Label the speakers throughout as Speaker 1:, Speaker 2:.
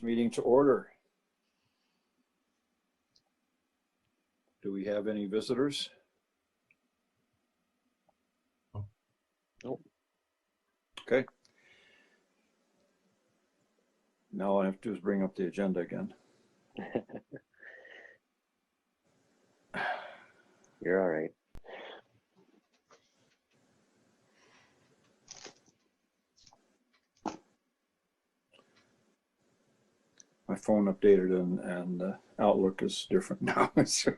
Speaker 1: meeting to order. Do we have any visitors?
Speaker 2: Nope.
Speaker 1: Okay. Now all I have to do is bring up the agenda again.
Speaker 2: You're all right.
Speaker 1: My phone updated and Outlook is different now. So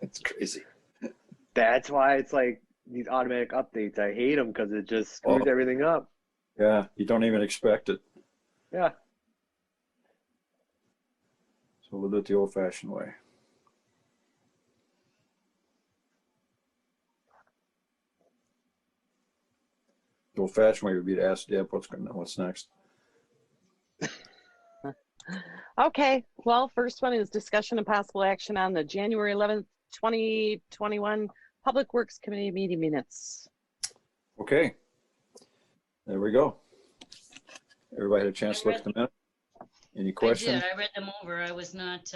Speaker 1: it's crazy.
Speaker 2: That's why it's like these automatic updates. I hate them because it just screws everything up.
Speaker 1: Yeah, you don't even expect it.
Speaker 2: Yeah.
Speaker 1: So we'll do it the old-fashioned way. The old-fashioned way would be to ask Deb what's next.
Speaker 3: Okay, well, first one is discussion and possible action on the January 11th, 2021 Public Works Committee meeting minutes.
Speaker 1: Okay, there we go. Everybody had a chance to look at the minute. Any questions?
Speaker 4: I did. I read them over. I was not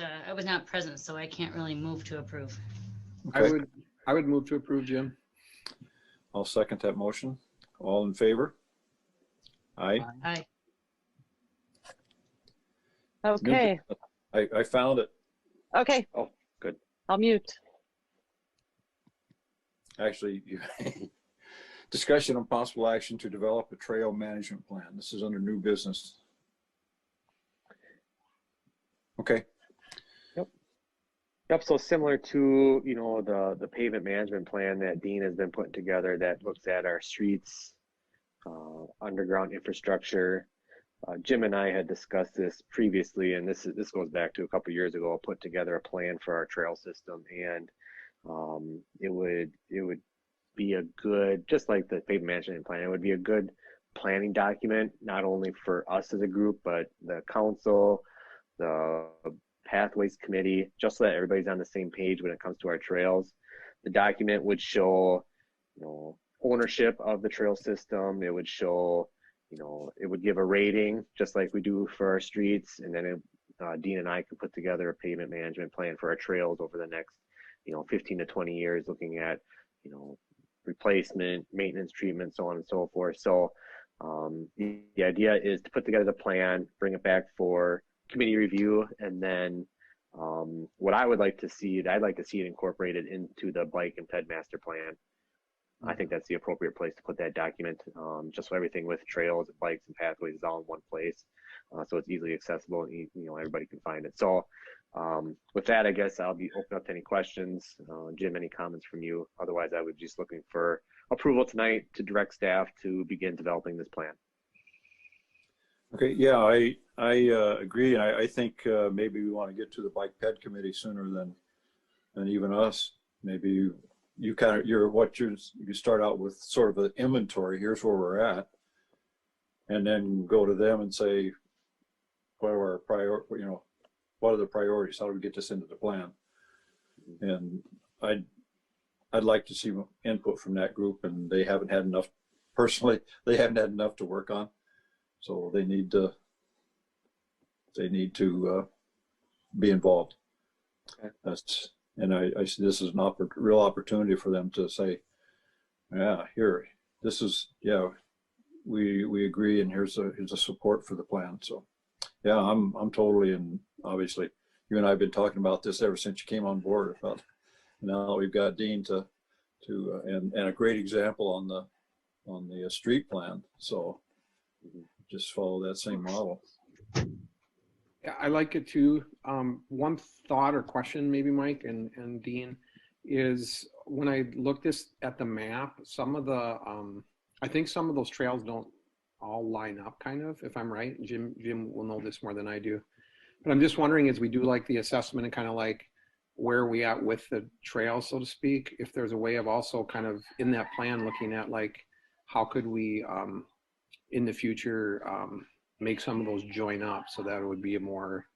Speaker 4: present, so I can't really move to approve.
Speaker 1: Okay.
Speaker 5: I would move to approve, Jim.
Speaker 1: I'll second that motion. All in favor? Aye.
Speaker 4: Aye.
Speaker 3: Okay.
Speaker 1: I found it.
Speaker 3: Okay.
Speaker 2: Oh, good.
Speaker 3: I'll mute.
Speaker 1: Actually, discussion on possible action to develop a trail management plan. This is under new business. Okay.
Speaker 2: Yep. So similar to, you know, the pavement management plan that Dean has been putting together that looks at our streets, underground infrastructure. Jim and I had discussed this previously, and this goes back to a couple of years ago. Put together a plan for our trail system, and it would be a good, just like the pavement management plan, it would be a good planning document, not only for us as a group, but the council, the pathways committee, just so that everybody's on the same page when it comes to our trails. The document would show, you know, ownership of the trail system. It would show, you know, it would give a rating just like we do for our streets, and then Dean and I could put together a pavement management plan for our trails over the next, you know, 15 to 20 years, looking at, you know, replacement, maintenance, treatment, so on and so forth. So the idea is to put together the plan, bring it back for committee review, and then what I would like to see, I'd like to see it incorporated into the bike and ped master plan. I think that's the appropriate place to put that document, just so everything with trails and bikes and pathways is all in one place, so it's easily accessible and, you know, everybody can find it. So with that, I guess I'll be open up to any questions. Jim, any comments from you? Otherwise, I would just looking for approval tonight to direct staff to begin developing this plan.
Speaker 1: Okay, yeah, I agree. I think maybe we want to get to the bike ped committee sooner than even us. Maybe you start out with sort of an inventory. Here's where we're at, and then go to them and say, what are our what are the priorities? How do we get this into the plan? And I'd like to see input from that group, and they haven't had enough. Personally, they haven't had enough to work on, so they need to be involved. Okay. And I see this as an real opportunity for them to say, yeah, here, this is, yeah, we agree, and here's a support for the plan. So yeah, I'm totally, and obviously you and I have been talking about this ever since you came on board. About now we've got Dean and a great example on the street plan. So just follow that same model.
Speaker 5: Yeah, I like it too. One thought or question, maybe Mike and Dean, is when I looked at the map, some of the I think some of those trails don't all line up, kind of, if I'm right. Jim will know this more than I do. But I'm just wondering, as we do like the assessment and kind of like where are we at with the trail, so to speak, if there's a way of also kind of in that plan looking at like how could we in the future make some of those join up so that it would be a more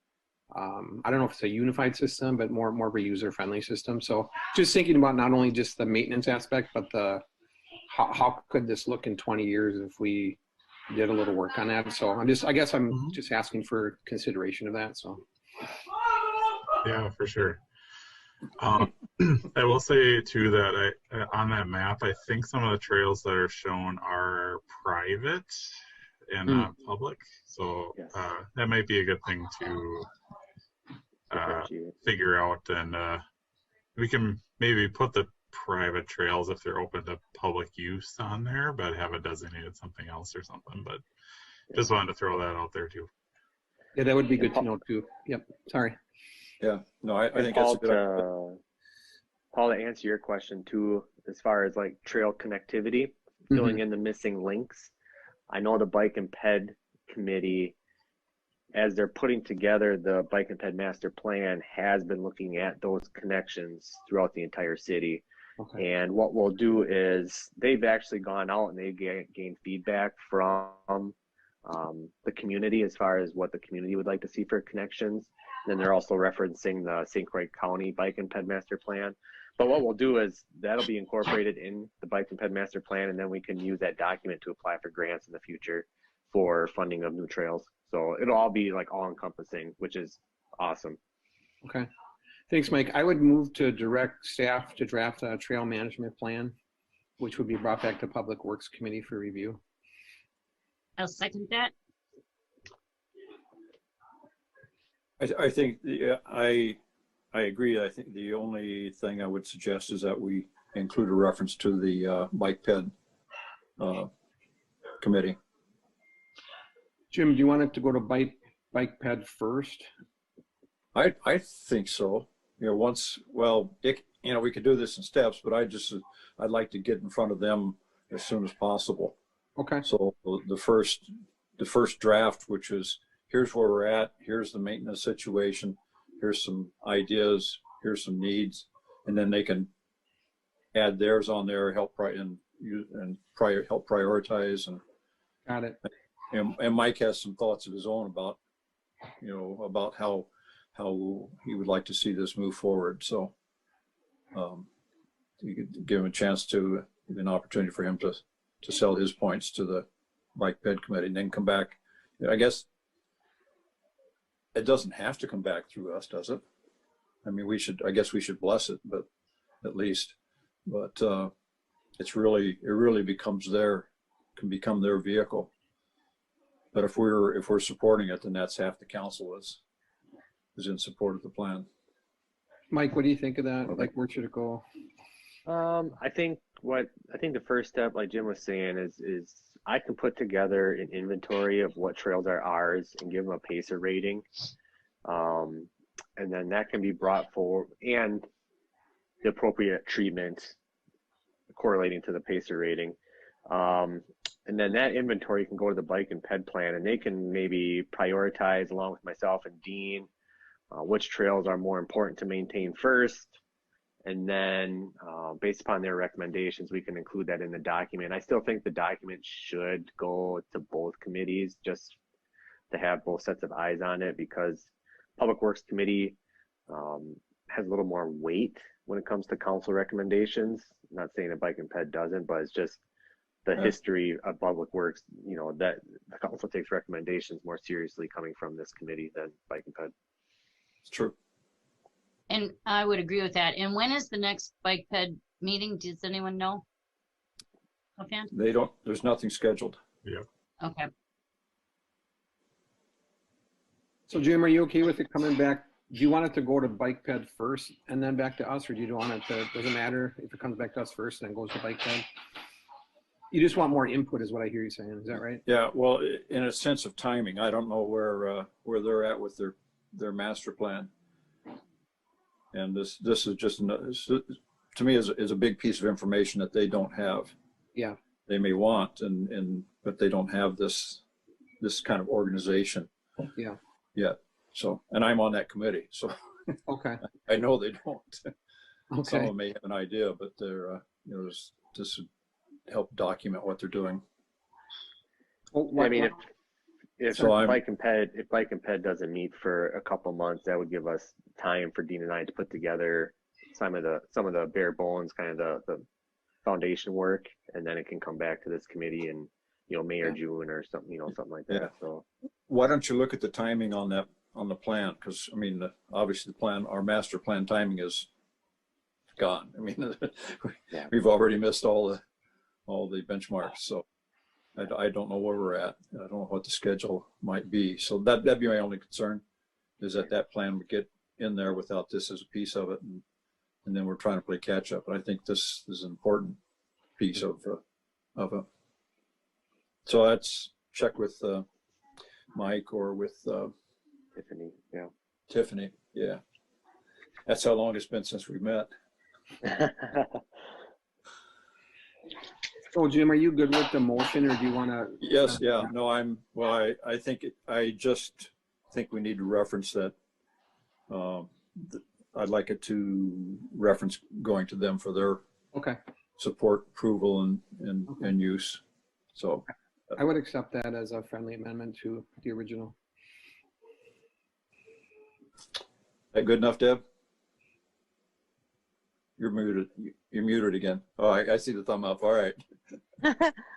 Speaker 5: I don't know if it's a unified system, but more of a user-friendly system. So just thinking about not only just the maintenance aspect, but the how could this look in 20 years if we did a little work on that. So I guess I'm
Speaker 6: Mhm.
Speaker 5: just asking for consideration of that. So
Speaker 6: Yeah, for sure. Um, I will say too that on that map, I think some of the trails that are shown are private and
Speaker 5: Hmm.
Speaker 6: not public. So
Speaker 2: Yes.
Speaker 6: that might be a good thing to
Speaker 2: Differentiate.
Speaker 6: figure out, and we can maybe put the private trails if they're open to public use on there, but have it designated something else or something. But just wanted to throw that out there too.
Speaker 5: yeah, that would be
Speaker 2: And
Speaker 5: good to know too. Yep. Sorry.
Speaker 1: Yeah, no, I
Speaker 2: And
Speaker 1: think that's a good idea.
Speaker 2: Paul, to answer your question too, as far as like trail connectivity, filling in the missing links. I know the Bike and Ped committee, as they're putting together the Bike and Ped master plan, has been looking at those connections throughout the entire city.
Speaker 5: Okay.
Speaker 2: And what we'll do is they've actually gone out and they've gained feedback from the community as far as what the community would like to see for connections. Then they're also referencing the St. Croix County Bike and Ped master plan. But what we'll do is that'll be incorporated in the Bike and Ped master plan, and then we can use that document to apply for grants in the future for funding of new trails. So it'll all be like all encompassing, which is awesome.
Speaker 5: Okay. Thanks, Mike. I would move to direct staff to draft a trail management plan, which would be brought back to Public Works Committee for review.
Speaker 4: I'll second that.
Speaker 1: I think I agree. I think the only thing I would suggest is that we include a reference to the Bike Ped committee.
Speaker 5: Jim, do you want it to go to Bike Ped first?
Speaker 1: I think so. You know, we could do this in steps, but I'd like to get in front of them as soon as possible.
Speaker 5: Okay.
Speaker 1: So the first draft, which is here's where we're at, here's the maintenance situation, here's some ideas, here's some needs, and then they can add theirs on there, help prioritize, and
Speaker 5: Got it.
Speaker 1: and Mike has some thoughts of his own about how he would like to see this move forward. So you could give him a chance to an opportunity for him to sell his points to the Bike Ped committee, and then come back. I guess it doesn't have to come back through us, does it? I mean, I guess we should bless it, but at least, but it really can become their vehicle. But if we're supporting it, then that's half the council is in support of the plan.
Speaker 5: Mike, what do you think of that?
Speaker 1: Okay.
Speaker 5: Like, where should it go?
Speaker 2: I think the first step, like Jim was saying, is I can put together an inventory of what trails are ours and give them a PACER rating. And then that can be brought forward, and the appropriate treatment correlating to the PACER rating. And then that inventory can go to the Bike and Ped plan, and they can maybe prioritize along with myself and Dean which trails are more important to maintain first. And then based upon their recommendations, we can include that in the document. I still think the document should go to both committees just to have both sets of eyes on it, because Public Works Committee has a little more weight when it comes to council recommendations. I'm not saying that Bike and Ped doesn't, but it's just the history of Public Works, that the council takes recommendations more seriously coming from this committee than Bike and Ped.
Speaker 1: It's true.
Speaker 4: And I would agree with that. And when is the next Bike Ped meeting? Does anyone know? Offhand?
Speaker 1: There's nothing scheduled.
Speaker 6: Yeah.
Speaker 4: Okay.
Speaker 5: So Jim, are you okay with it coming back? Do you want it to go to Bike Ped first and then back to us, or do you want it to, does it matter if it comes back to us first and then goes to Bike Ped? You just want more input is what I hear you saying. Is that right?
Speaker 1: Yeah, well, in a sense of timing, I don't know where they're at with their master plan. And this is just, to me, is a big piece of information that they don't have.
Speaker 5: Yeah.
Speaker 1: They may want, but they don't have this kind of organization.
Speaker 5: Yeah.
Speaker 1: Yet. So, and I'm on that committee, so
Speaker 5: Okay.
Speaker 1: I know they don't. Some of
Speaker 5: Okay.
Speaker 1: them may have an idea, but they're, this would help document what they're doing.
Speaker 5: Well,
Speaker 2: I mean, if
Speaker 1: So
Speaker 2: Bike and Ped doesn't meet for a couple months, that would give us time for Dean and I to put together some of the bare bones, kind of the foundation work, and then it can come back to this committee and May or June or something, something like that.
Speaker 1: Yeah.
Speaker 2: So
Speaker 1: Why don't you look at the timing on that, on the plan? Because I mean, obviously the plan, our master plan timing is gone. I mean,
Speaker 2: Yeah.
Speaker 1: we've already missed all the benchmarks. So I don't know where we're at. I don't know what the schedule might be. So that'd be my only concern, is that plan would get in there without this as a piece of it, and then we're trying to play catch up. And I think this is an important piece of it. So let's check with Mike or with
Speaker 2: Tiffany, yeah.
Speaker 1: Tiffany. Yeah, that's how long it's been since we met.
Speaker 5: So Jim, are you good with the motion, or do you want to?
Speaker 1: Yes, yeah, no, I think, I just think we need to reference that. I'd like it to reference going to them for their
Speaker 5: Okay,
Speaker 1: support, approval, and use. So,
Speaker 5: I would accept that as a friendly amendment to the original.
Speaker 1: that good enough, Deb? You're muted. You're muted again. Oh, I see the thumb up. All right.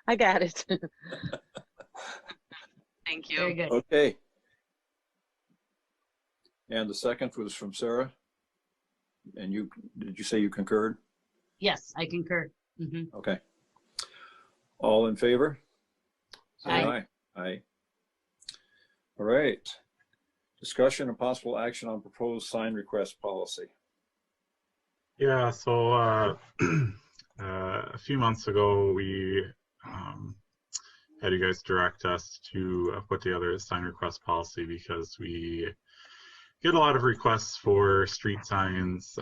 Speaker 3: I got it.
Speaker 7: Thank
Speaker 4: Very
Speaker 7: you.
Speaker 4: good.
Speaker 1: Okay. And the second was from Sarah. And did you say you concurred?
Speaker 4: Yes, I concur. Hmm.
Speaker 1: Okay. All in favor? Say
Speaker 4: Aye.
Speaker 1: Aye. All right. Discussion and possible action on proposed sign request policy.
Speaker 6: Yeah, so a few months ago, we had you guys direct us to put together a sign request policy because we get a lot of requests for street signs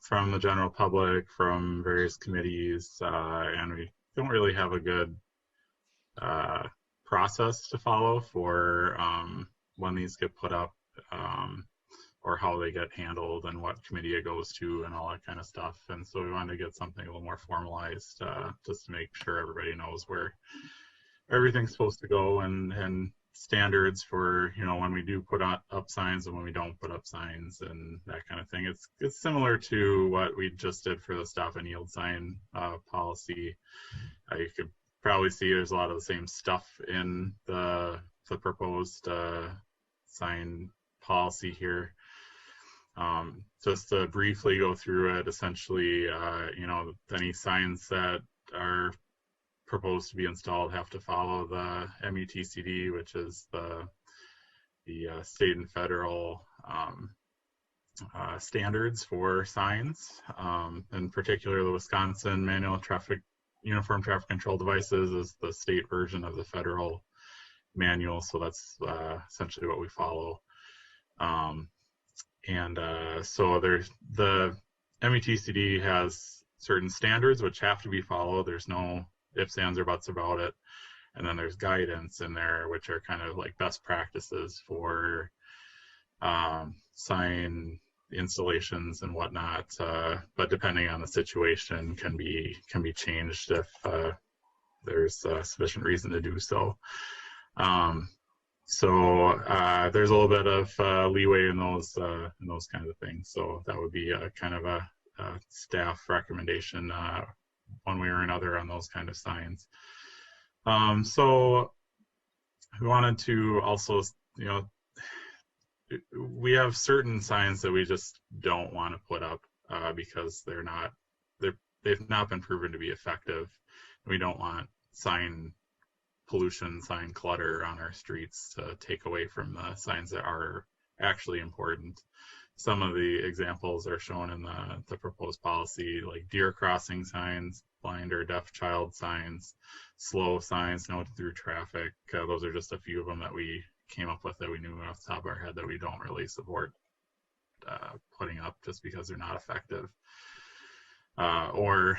Speaker 6: from the general public, from various committees, and we don't really have a good process to follow for when these get put up, or how they get handled and what committee it goes to and all that kind of stuff. And so we wanted to get something a little more formalized, just to make sure everybody knows where everything's supposed to go, and standards for, when we do put up signs and when we don't put up signs and that kind of thing. It's similar to what we just did for the stop and yield sign policy. You could probably see there's a lot of the same stuff in the proposed sign policy here. Just to briefly go through it, essentially, any signs that are proposed to be installed have to follow the MUTCD, which is the state and federal standards for signs. In particular, the Wisconsin Manual Uniform Traffic Control Devices is the state version of the federal manual, so that's essentially what we follow. So there's the MUTCD has certain standards which have to be followed. There's no ifs, ands, or buts about it. And then there's guidance in there, which are kind of like best practices for sign installations and whatnot. But depending on the situation, can be changed if there's sufficient reason to do so. So there's a little bit of leeway in those kinds of things. So that would be a kind of a staff recommendation one way or another on those kind of signs. So we wanted to also, we have certain signs that we just don't want to put up because they've not been proven to be effective. We don't want sign pollution, sign clutter on our streets to take away from the signs that are actually important. Some of the examples are shown in the proposed policy, like deer crossing signs, blind or deaf child signs, slow signs, no through traffic. Those are just a few of them that we came up with that we knew off the top of our head that we don't really support putting up just because they're not effective. Or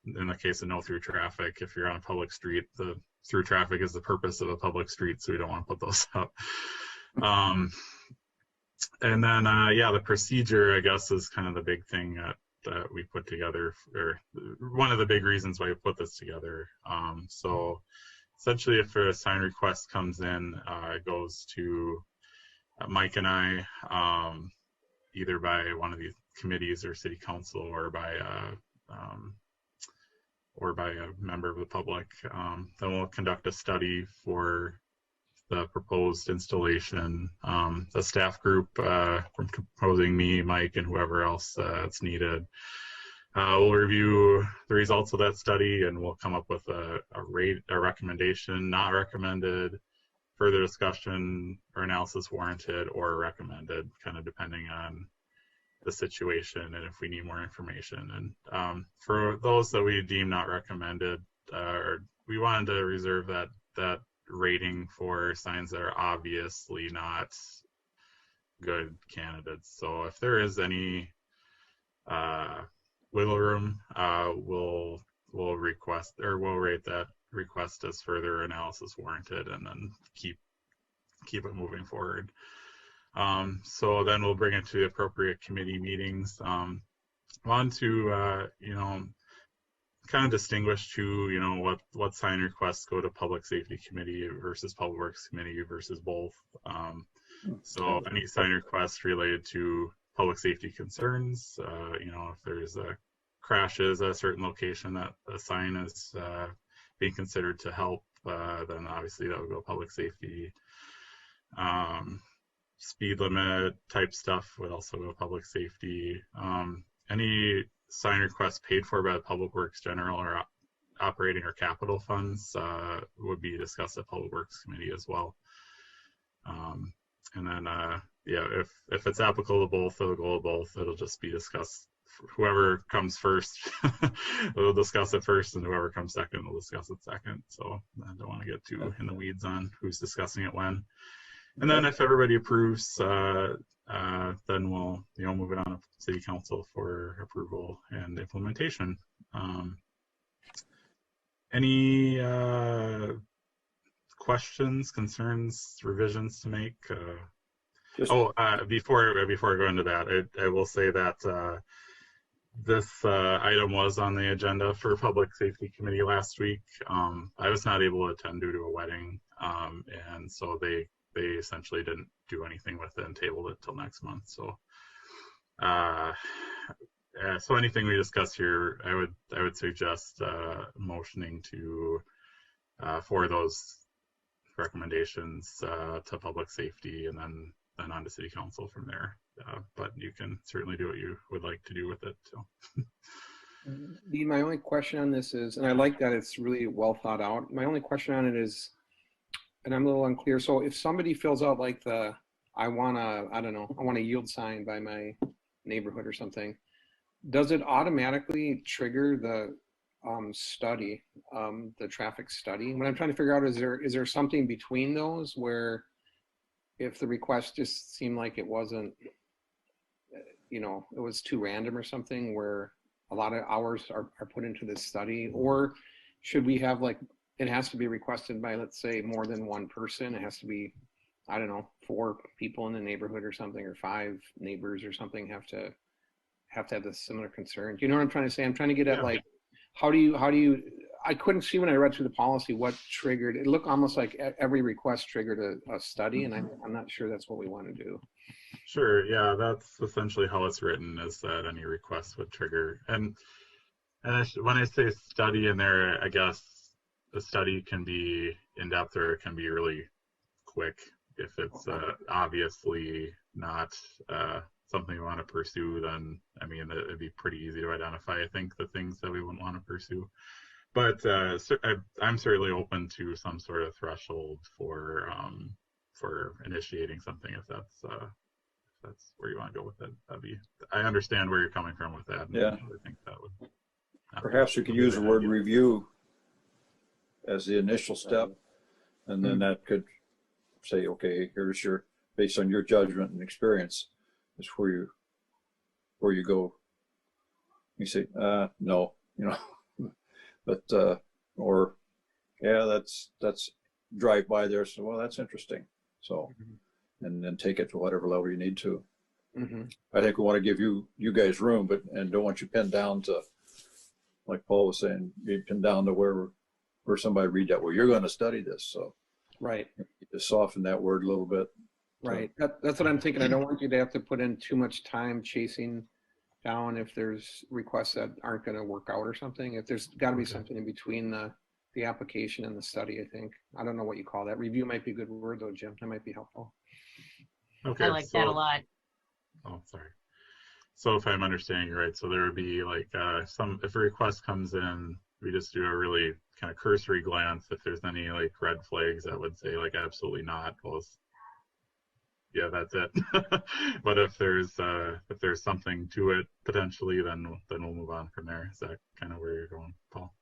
Speaker 6: in the case of no through traffic, if you're on a public street, the through traffic is the purpose of a public street, so we don't want to put those up. And then, the procedure, I guess, is kind of the big thing that we put together, or one of the big reasons why we put this together. So essentially, if a sign request comes in, it goes to Mike and I, either by one of the committees or city council, or by or by a member of the public. Then we'll conduct a study for the proposed installation. The staff group, from composing me, Mike, and whoever else that's needed, we'll review the results of that study, and we'll come up with a recommendation, not recommended, further discussion or analysis warranted, or recommended, kind of depending on the situation and if we need more information. And for those that we deem not recommended, we wanted to reserve that rating for signs that are obviously not good candidates. So if there is any wiggle room, we'll request, or we'll rate that request as further analysis warranted, and then keep it moving forward. So then we'll bring it to the appropriate committee meetings. Want to kind of distinguish too, what sign requests go to Public Safety Committee versus Public Works Committee versus both. So any sign request related to public safety concerns, if there's crashes at a certain location that a sign is being considered to help, then obviously that would go public safety. Speed limit type stuff would also go public safety. Any sign requests paid for by the Public Works General or operating or capital funds would be discussed at Public Works Committee as well. And then, if it's applicable to both, it'll go to both. It'll just be discussed. Whoever comes first, we'll discuss it first, and whoever comes second, we'll discuss it second. So I don't want to get too in the weeds on who's discussing it when. And then if everybody approves, then we'll move it on to City Council for approval and implementation. Any questions, concerns, revisions to make? Before I go into that, I will say that this item was on the agenda for Public Safety Committee last week. I was not able to attend due to a wedding, and so they essentially didn't do anything with it and tabled it till next month. So, so anything we discuss here, I would suggest motioning to for those recommendations to Public Safety, and then on to City Council from there. But you can certainly do what you would like to do with it. So.
Speaker 5: My only question on this is, and I like that it's really well thought out. My only question on it is, and I'm a little unclear. So if somebody fills out like I want a yield sign by my neighborhood or something, does it automatically trigger the study, the traffic study? What I'm trying to figure out is there something between those where if the request just seemed like it wasn't, it was too random or something, where a lot of hours are put into this study? Or should we have it has to be requested by, let's say, more than one person? It has to be, 4 people in the neighborhood or something, or 5 neighbors or something have to have this similar concern. Do you know what I'm trying to say? I'm trying to get at how do you, I couldn't see when I read through the policy what triggered. It looked almost like every request triggered a study, and I'm not sure that's what we want to do.
Speaker 6: Sure, yeah, that's essentially how it's written, is that any request would trigger. And when I say study in there, I guess the study can be in-depth or it can be really quick. If it's obviously not something we want to pursue, then it'd be pretty easy to identify, I think, the things that we wouldn't want to pursue. But I'm certainly open to some sort of threshold for initiating something, if that's where you want to go with it. I understand where you're coming from with that.
Speaker 1: Yeah.
Speaker 6: I think that would.
Speaker 1: Perhaps you could use the word review as the initial step, and then that could say, okay, here's based on your judgment and experience, is where you go. You say, no, but or yeah, that's drive by there. So, well, that's interesting. So, and then take it to whatever level you need to. I think we want to give you guys room, and don't want you pinned down to, like Paul was saying, you pinned down to where somebody read that, well, you're going to study this. So
Speaker 5: right,
Speaker 1: to soften that word a little bit.
Speaker 5: Right. That's what I'm thinking. I don't want you to have to put in too much time chasing down if there's requests that aren't going to work out or something. If there's got to be something in between the application and the study, I think. I don't know what you call that. Review might be a good word though, Jim. That might be helpful.
Speaker 4: I like that a lot.
Speaker 6: Oh, sorry. So if I'm understanding you right, so there would be like if a request comes in, we just do a really kind of cursory glance. If there's any like red flags that would say like absolutely not, well, yeah, that's it. But if there's something to it potentially, then we'll move on from there. Is that kind of where you're going, Paul?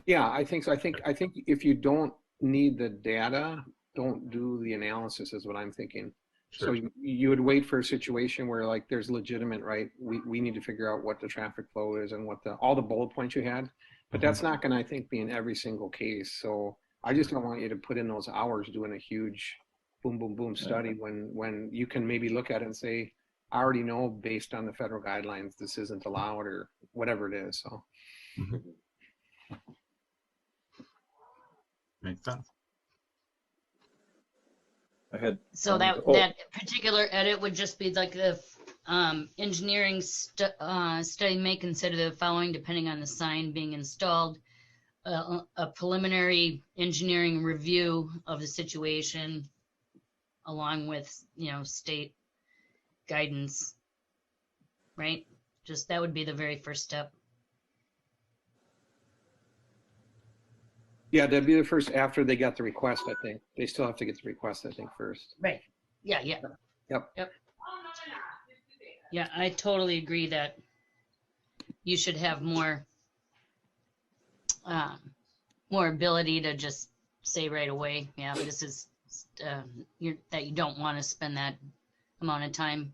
Speaker 5: Yeah, I think so. I think if you don't need the data, don't do the analysis is what I'm thinking.
Speaker 6: Sure.
Speaker 5: So you would wait for a situation where like there's legitimate, right? We need to figure out what the traffic flow is and what all the bullet points you had, but that's not going to, I think, be in every single case. So I just don't want you to put in those hours doing a huge boom, boom, boom study when you can maybe look at it and say, I already know based on the federal guidelines, this isn't allowed or whatever it is. So.
Speaker 6: Makes sense.
Speaker 4: So that particular edit would just be like the engineering study may consider the following depending on the sign being installed. A preliminary engineering review of the situation along with, state guidance, right? Just that would be the very first step.
Speaker 5: Yeah, that'd be the first after they got the request, I think. They still have to get the request, I think, first.
Speaker 4: Right. Yeah.
Speaker 5: Yep.
Speaker 4: Yeah, I totally agree that you should have more ability to just say right away, yeah, this is that you don't want to spend that amount of time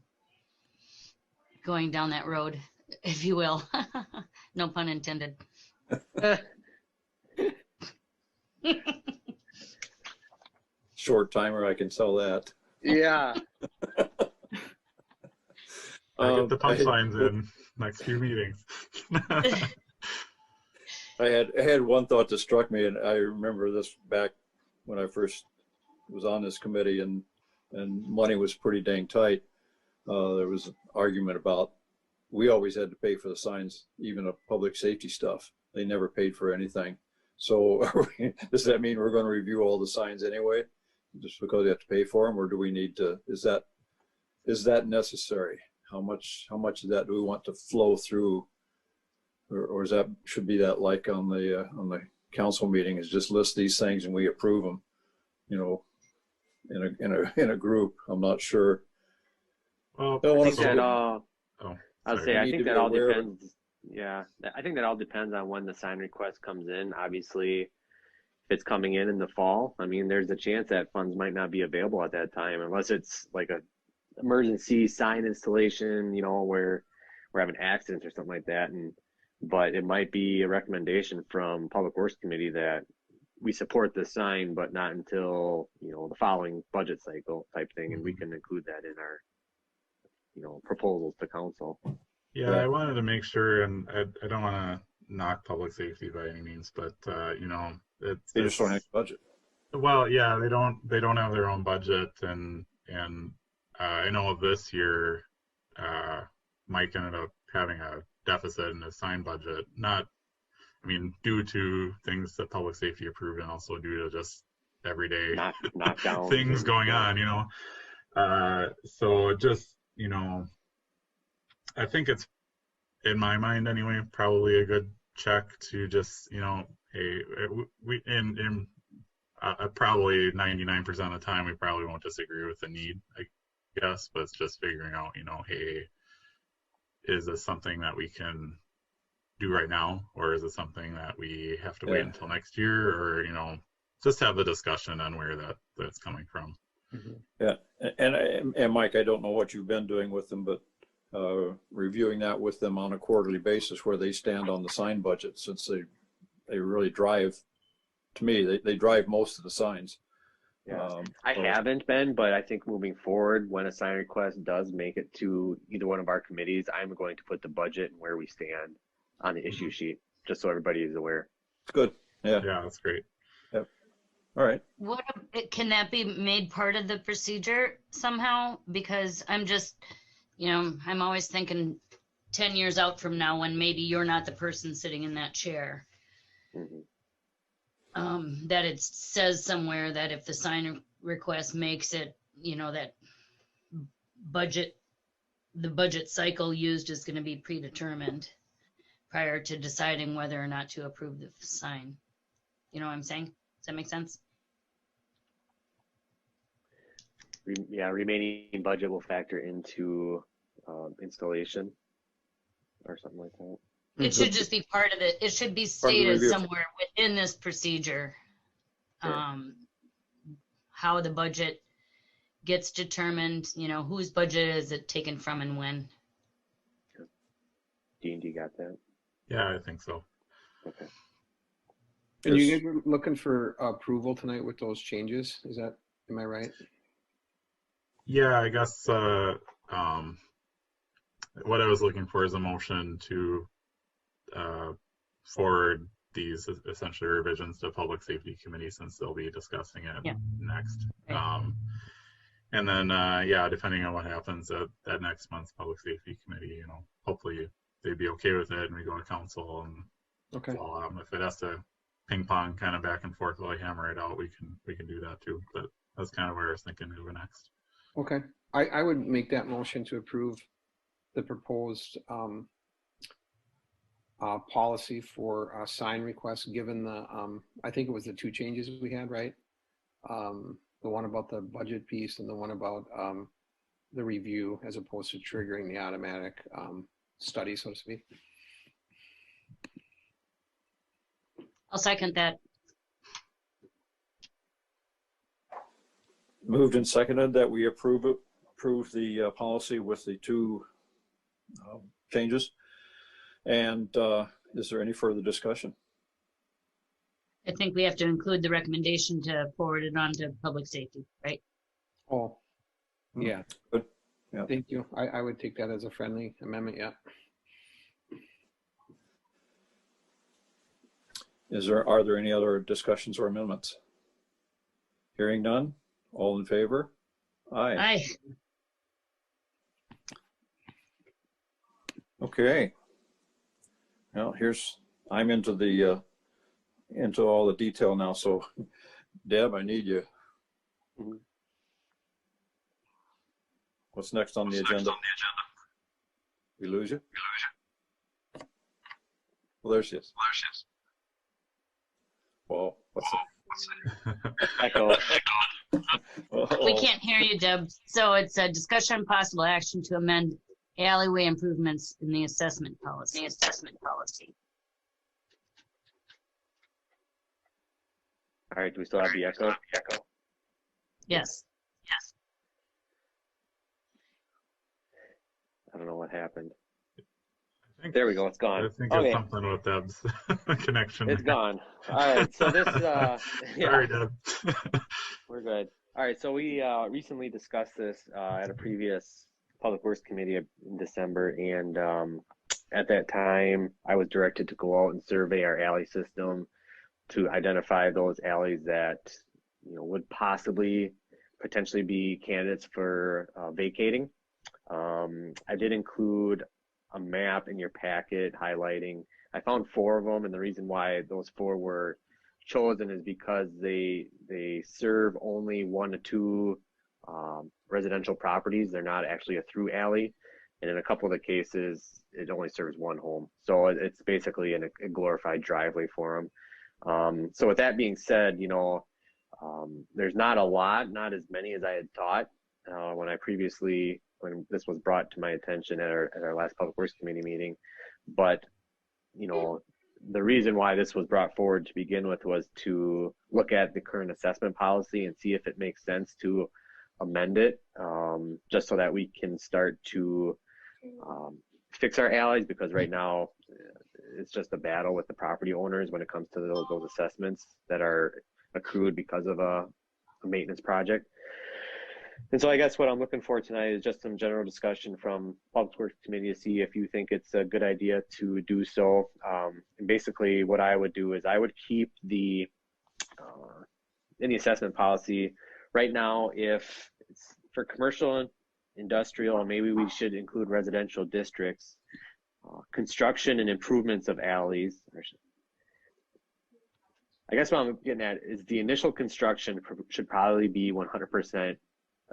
Speaker 4: going down that road, if you will. No pun intended.
Speaker 1: Short timer, I can tell that.
Speaker 2: Yeah.
Speaker 6: I get the punchlines in next few meetings.
Speaker 1: I had one thought that struck me, and I remember this back when I first was on this committee, and money was pretty dang tight. There was an argument about we always had to pay for the signs, even the public safety stuff. They never paid for anything. So does that mean we're going to review all the signs anyway, just because we have to pay for them, or do we need to? Is that necessary? How much of that do we want to flow through, or is that should be that like on the council meeting is just list these things and we approve them, in a group? I'm not sure.
Speaker 6: Well,
Speaker 2: I think that
Speaker 6: I
Speaker 2: think that all depends. Yeah, I think that all depends on when the sign request comes in. Obviously, if it's coming in the fall, I mean, there's a chance that funds might not be available at that time unless it's like a emergency sign installation, where we're having accidents or something like that. But it might be a recommendation from Public Works Committee that we support the sign, but not until, the following budget cycle type thing. And we can include that in our, proposals to council.
Speaker 6: Yeah, I wanted to make sure, and I don't want to knock public safety by any means, but
Speaker 1: They just don't have a budget.
Speaker 6: Well, yeah, they don't have their own budget, and I know this year, Mike ended up having a deficit in his sign budget. Due to things that public safety approved, and also due to just everyday
Speaker 2: knockdown
Speaker 6: things going on, So just, I think it's, in my mind anyway, probably a good check to just, hey, we in probably 99% of the time we probably won't disagree with the need, I guess, but it's just figuring out, hey, is this something that we can do right now, or is it something that we have to wait until next year, or just have the discussion on where that's coming from.
Speaker 1: Yeah, and Mike, I don't know what you've been doing with them, but reviewing that with them on a quarterly basis, where they stand on the sign budget, since they really drive, to me, they drive most of the signs.
Speaker 2: Yeah, I haven't been, but I think moving forward, when a sign request does make it to either one of our committees, I'm going to put the budget and where we stand on the issue sheet, just so everybody is aware.
Speaker 1: Good. Yeah.
Speaker 6: Yeah, that's great.
Speaker 1: Yep. All right.
Speaker 4: Can that be made part of the procedure somehow? Because I'm just, I'm always thinking 10 years out from now when maybe you're not the person sitting in that chair. That it says somewhere that if the sign request makes it, that the budget cycle used is going to be predetermined prior to deciding whether or not to approve the sign. You know what I'm saying? Does that make sense?
Speaker 2: Yeah, remaining budget will factor into installation or something like that.
Speaker 4: It should just be part of it. It should be stated somewhere within this procedure, how the budget gets determined, whose budget is it taken from and when.
Speaker 2: Dean, do you got that?
Speaker 6: Yeah, I think so.
Speaker 2: Okay.
Speaker 5: And you guys were looking for approval tonight with those changes? Am I right?
Speaker 6: Yeah, I guess what I was looking for is a motion to forward these essentially revisions to Public Safety Committee, since they'll be discussing it next.
Speaker 4: Right.
Speaker 6: And then, depending on what happens at next month's Public Safety Committee, hopefully they'd be okay with it and we go to council and if it has to ping pong kind of back and forth while I hammer it out, we can do that too. But that's kind of where I was thinking to go next.
Speaker 5: Okay. I would make that motion to approve the proposed policy for sign requests, given the, I think it was the two changes we had, right? The one about the budget piece and the one about the review, as opposed to triggering the automatic study, so to speak.
Speaker 4: I'll second that.
Speaker 1: Moved and seconded that we approve the policy with the two changes. And is there any further discussion?
Speaker 4: I think we have to include the recommendation to forward it on to public safety, right?
Speaker 5: Oh, yeah.
Speaker 1: Good. Yeah.
Speaker 5: Thank you. I would take that as a friendly amendment. Yeah.
Speaker 1: Are there any other discussions or amendments? Hearing none. All in favor? Aye.
Speaker 4: Aye.
Speaker 1: Okay. Well, I'm into all the detail now. So, Deb, I need you. What's next on the agenda? We lose you? Well, there she is. Well, what's it?
Speaker 2: Echo.
Speaker 4: We can't hear you, Deb. So it's a discussion on possible action to amend alleyway improvements in the assessment policy.
Speaker 2: All right, do we still have the echo?
Speaker 4: Yes.
Speaker 2: I don't know what happened. There we go, it's gone.
Speaker 6: I think
Speaker 2: Okay.
Speaker 6: it's something with Deb's connection.
Speaker 2: It's gone. All right, so this,
Speaker 6: Sorry, Deb.
Speaker 2: We're good. All right, so we recently discussed this at a previous Public Works Committee in December, and at that time, I was directed to go out and survey our alley system to identify those alleys that would potentially be candidates for vacating. I did include a map in your packet highlighting. I found 4 of them, and the reason why those 4 were chosen is because they serve only 1 to 2 residential properties. They're not actually a through alley, and in a couple of the cases, it only serves 1 home. So it's basically a glorified driveway for them. So with that being said, there's not a lot, not as many as I had thought when this was brought to my attention at our last Public Works Committee meeting. But the reason why this was brought forward to begin with was to look at the current assessment policy and see if it makes sense to amend it, just so that we can start to fix our alleys, because right now it's just a battle with the property owners when it comes to those assessments that are accrued because of a maintenance project. And so I guess what I'm looking for tonight is just some general discussion from Public Works Committee to see if you think it's a good idea to do so. And basically what I would do is I would keep in the assessment policy right now, if it's for commercial, industrial, and maybe we should include residential districts, construction and improvements of alleys. I guess what I'm getting at is the initial construction should probably be 100%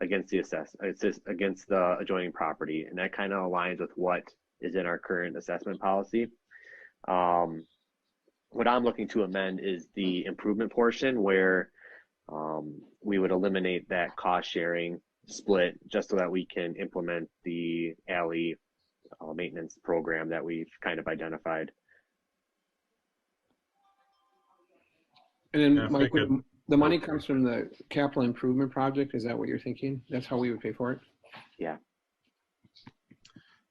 Speaker 2: against the adjoining property, and that kind of aligns with what is in our current assessment policy. What I'm looking to amend is the improvement portion where we would eliminate that cost sharing split just so that we can implement the alley maintenance program that we've kind of identified.
Speaker 5: And then,
Speaker 6: Yeah,
Speaker 5: Mike, the money comes from the capital improvement project. Is that what you're thinking? That's how we would pay for it?
Speaker 2: Yeah.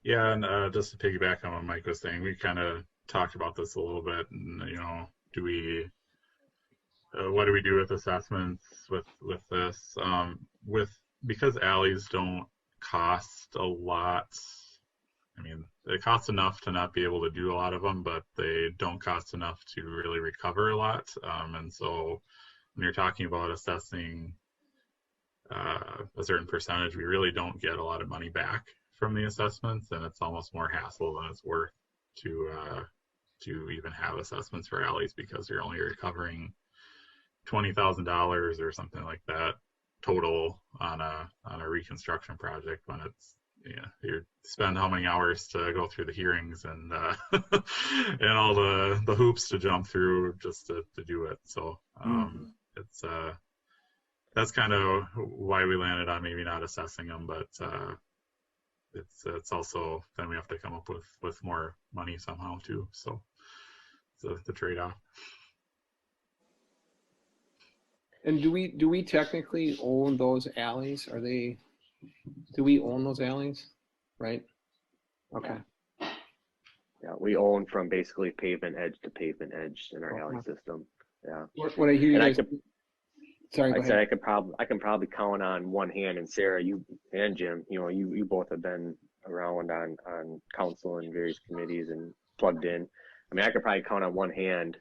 Speaker 6: Yeah, and just to piggyback on what Mike was saying, we kind of talked about this a little bit, and what do we do with assessments with this? Because alleys don't cost a lot. I mean, it costs enough to not be able to do a lot of them, but they don't cost enough to really recover a lot. And so when you're talking about assessing a certain percentage, we really don't get a lot of money back from the assessments, and it's almost more hassle than it's worth to even have assessments for alleys, because you're only recovering $20,000 or something like that total on a reconstruction project, when it's, you spend how many hours to go through the hearings and and all the hoops to jump through just to do it. So it's that's kind of why we landed on maybe not assessing them, but it's also then we have to come up with more money somehow too. So it's the trade-off.
Speaker 5: And do we technically own those alleys? Do we own those alleys? Right? Okay.
Speaker 2: Yeah, we own from basically pavement edge to pavement edge in our alley system. Yeah.
Speaker 5: What I hear you guys, sorry, go ahead.
Speaker 2: I can probably count on one hand, and Sarah, you and Jim, you both have been around on council and various committees and plugged in. I mean, I could probably count on one hand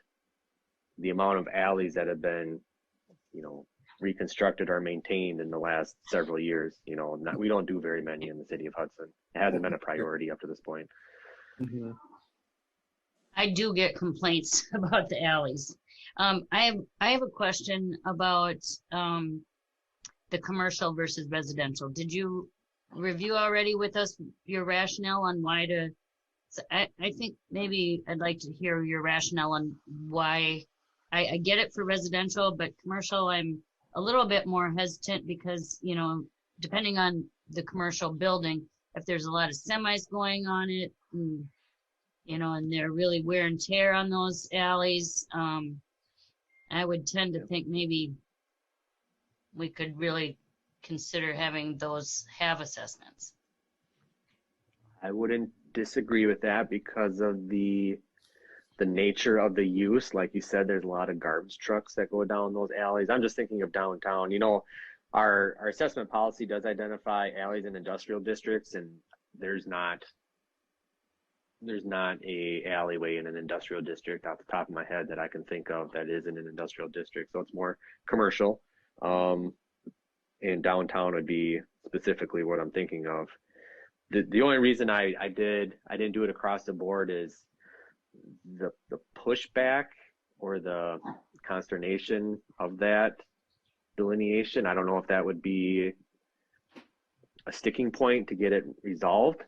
Speaker 2: the amount of alleys that have been, reconstructed or maintained in the last several years. We don't do very many in the city of Hudson. It hasn't been a priority up to this point.
Speaker 5: Mm-hmm.
Speaker 4: I do get complaints about the alleys. I have a question about the commercial versus residential. Did you review already with us your rationale on why to? So I think maybe I'd like to hear your rationale on why. I get it for residential, but commercial I'm a little bit more hesitant because, depending on the commercial building, if there's a lot of semis going on it, and, and they're really wear and tear on those alleys, I would tend to think maybe we could really consider having those have assessments.
Speaker 2: I wouldn't disagree with that because of the nature of the use. Like you said, there's a lot of garbage trucks that go down those alleys. I'm just thinking of downtown. Our assessment policy does identify alleys in industrial districts, and there's not a alleyway in an industrial district off the top of my head that I can think of that is in an industrial district. So it's more commercial. And downtown would be specifically what I'm thinking of. The only reason I didn't do it across the board is the pushback or the consternation of that delineation. I don't know if that would be a sticking point to get it resolved.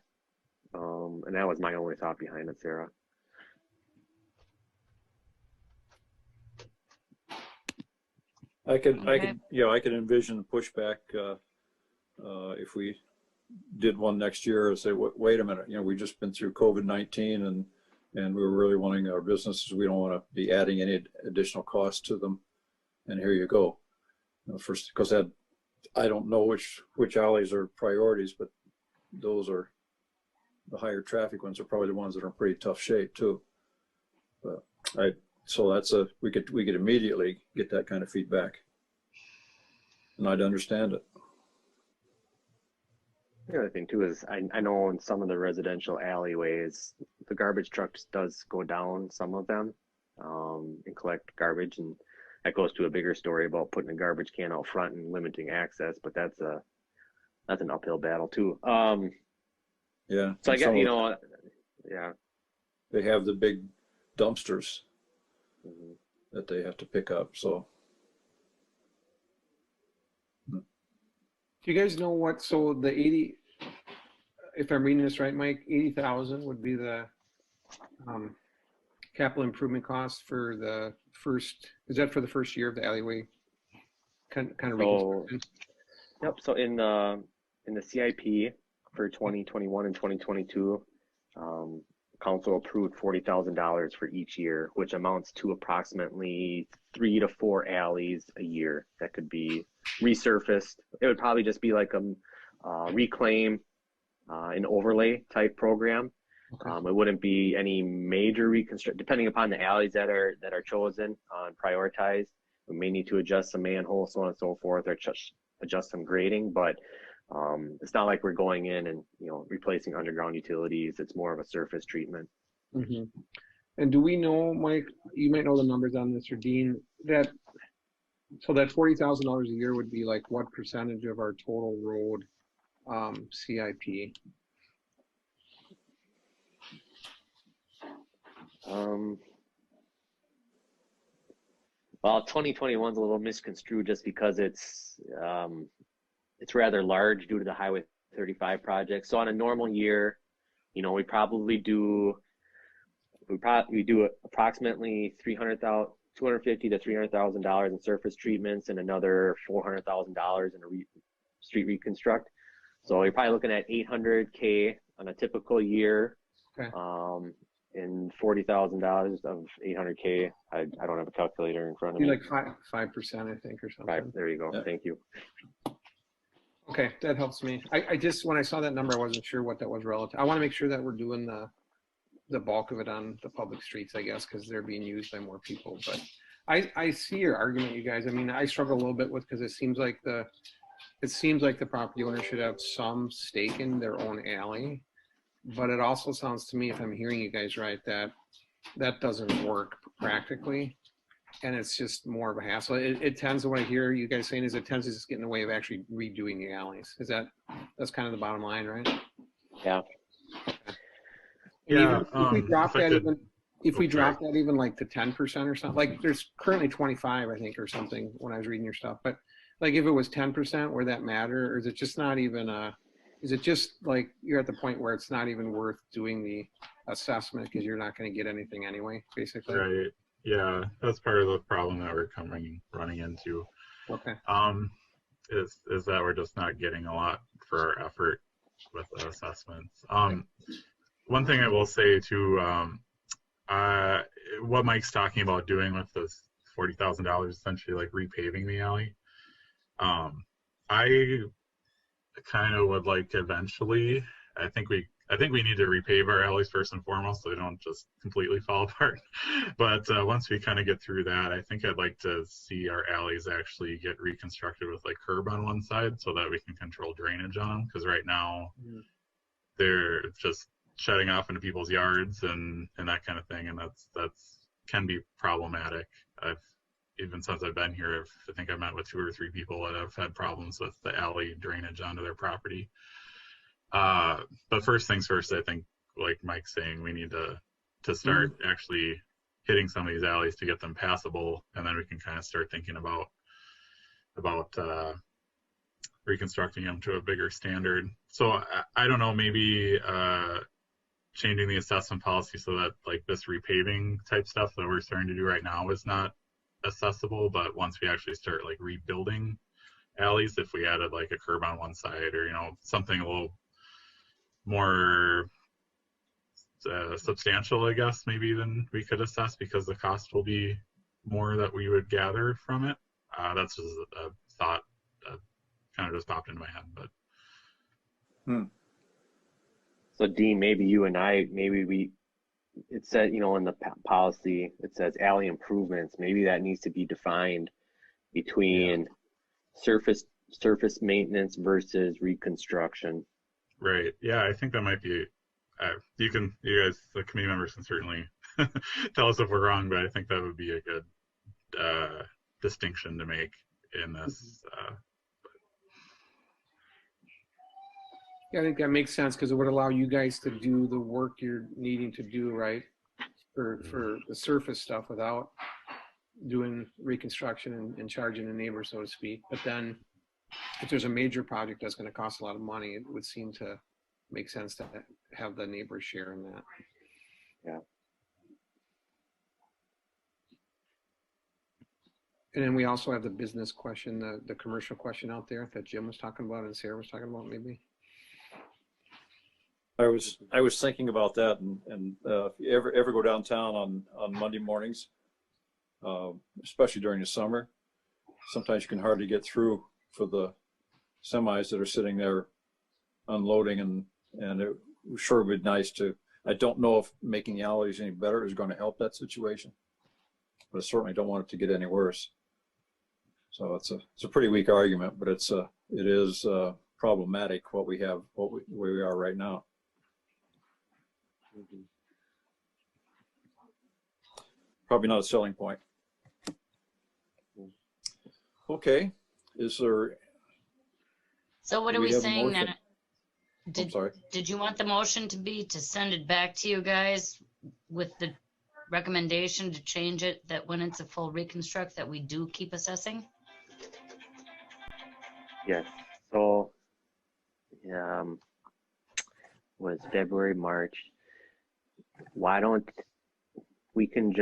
Speaker 2: And that was my only thought behind it, Sarah.
Speaker 1: I could envision the pushback if we did one next year and say, wait a minute, we just been through COVID-19 and we were really wanting our businesses, we don't want to be adding any additional costs to them. And here you go. First, because I don't know which alleys are priorities, but those are the higher traffic ones are probably the ones that are in pretty tough shape too. But we could immediately get that kind of feedback, and I'd understand it.
Speaker 2: The other thing too is I know in some of the residential alleyways, the garbage trucks does go down some of them and collect garbage, and that goes to a bigger story about putting a garbage can out front and limiting access. But that's an uphill battle too.
Speaker 1: Yeah.
Speaker 2: So I guess yeah.
Speaker 1: they have the big dumpsters
Speaker 2: Mhm.
Speaker 1: that they have to pick up. So
Speaker 5: Do you guys know what, so the 80, if I'm reading this right, Mike, 80,000 would be the capital improvement cost for the first, is that for the first year of the alleyway kind of
Speaker 2: So,
Speaker 5: reconstruction?
Speaker 2: yep. So in the CIP for 2021 and 2022, council approved $40,000 for each year, which amounts to approximately 3 to 4 alleys a year that could be resurfaced. It would probably just be like a reclaim, an overlay type program.
Speaker 5: Okay.
Speaker 2: It wouldn't be any major reconstruct, depending upon the alleys that are chosen and prioritized. We may need to adjust some manholes, so on and so forth, or just adjust some grading, but it's not like we're going in and replacing underground utilities. It's more of a surface treatment.
Speaker 5: Mm-hmm. And do we know, Mike, you might know the numbers on this, or Dean, that $40,000 a year would be like what percentage of our total road CIP?
Speaker 2: Well, 2021 is a little misconstrued just because it's rather large due to the Highway 35 project. So on a normal year, we probably do approximately $250,000 to $300,000 in surface treatments and another $400,000 in street reconstruct. So you're probably looking at $800K on a typical year.
Speaker 5: Okay.
Speaker 2: And $40,000 of $800K. I don't have a calculator in front of
Speaker 5: Be
Speaker 2: me.
Speaker 5: like 5%, I think, or something.
Speaker 2: There you go.
Speaker 1: Yeah.
Speaker 2: Thank you.
Speaker 5: Okay, that helps me. I just, when I saw that number, I wasn't sure what that was relative. I want to make sure that we're doing the bulk of it on the public streets, I guess, because they're being used by more people. But I see your argument, you guys. I mean, I struggle a little bit with, because it seems like the property owner should have some stake in their own alley. But it also sounds to me, if I'm hearing you guys right, that doesn't work practically, and it's just more of a hassle. It tends to, what I hear you guys saying is, it tends to just get in the way of actually redoing the alleys. That's kind of the bottom line, right?
Speaker 2: Yeah.
Speaker 5: And
Speaker 6: Yeah,
Speaker 5: if we drop
Speaker 6: if I
Speaker 5: that,
Speaker 6: could-
Speaker 5: even if we
Speaker 6: Oh,
Speaker 5: drop that even like to 10% or something, like there's currently 25, I think, or something when I was reading your stuff. But like if it was 10%, where that matter, or is it just not even is it just like you're at the point where it's not even worth doing the assessment because you're not going to get anything anyway, basically?
Speaker 6: Right. Yeah, that's part of the problem that we're running into.
Speaker 5: Okay.
Speaker 6: Is that we're just not getting a lot for our effort with the assessments. One thing I will say too, what Mike's talking about doing with this $40,000, essentially like repaving the alley. I kind of would like eventually. I think we need to repave our alleys first and foremost, so they don't just completely fall apart. But once we kind of get through that, I think I'd like to see our alleys actually get reconstructed with like curb on one side, so that we can control drainage on them. Because right now they're just shedding off into people's yards and that kind of thing, and that's can be problematic. Even since I've been here, I think I've met with 2 or 3 people that have had problems with the alley drainage onto their property. But first things first, I think, like Mike's saying, we need to start actually hitting some of these alleys to get them passable, and then we can kind of start thinking about reconstructing them to a bigger standard. So I don't know, maybe changing the assessment policy so that like this repaving type stuff that we're starting to do right now is not accessible, but once we actually start like rebuilding alleys, if we added like a curb on one side, or something a little more substantial, I guess, maybe even we could assess, because the cost will be more that we would gather from it. That's just a thought that kind of just popped into my head. But
Speaker 2: So Dean, maybe you and I, it said, in the policy, it says alley improvements. Maybe that needs to be defined between surface maintenance versus reconstruction.
Speaker 6: Right. Yeah, I think that might be. You guys, the committee members, can certainly tell us if we're wrong, but I think that would be a good distinction to make in this.
Speaker 5: Yeah, I think that makes sense, because it would allow you guys to do the work you're needing to do, right? for the surface stuff without doing reconstruction and charging a neighbor, so to speak. But then if there's a major project that's going to cost a lot of money, it would seem to make sense to have the neighbors share in that.
Speaker 2: Yeah.
Speaker 5: And then we also have the business question, the commercial question out there that Jim was talking about and Sarah was talking about, maybe.
Speaker 1: I was thinking about that, and if you ever go downtown on Monday mornings, especially during the summer, sometimes you can hardly get through for the semis that are sitting there unloading, and it sure would be nice to. I don't know if making the alleys any better is going to help that situation, but I certainly don't want it to get any worse. So it's a pretty weak argument, but it is problematic what we have, where we are right now. Probably not a selling point. Okay, is there?
Speaker 4: So what are we saying then?
Speaker 1: I'm sorry.
Speaker 4: Did you want the motion to be to send it back to you guys with the recommendation to change it, that when it's a full reconstruct that we do keep assessing?
Speaker 2: Yes. So was February, March. Why don't we can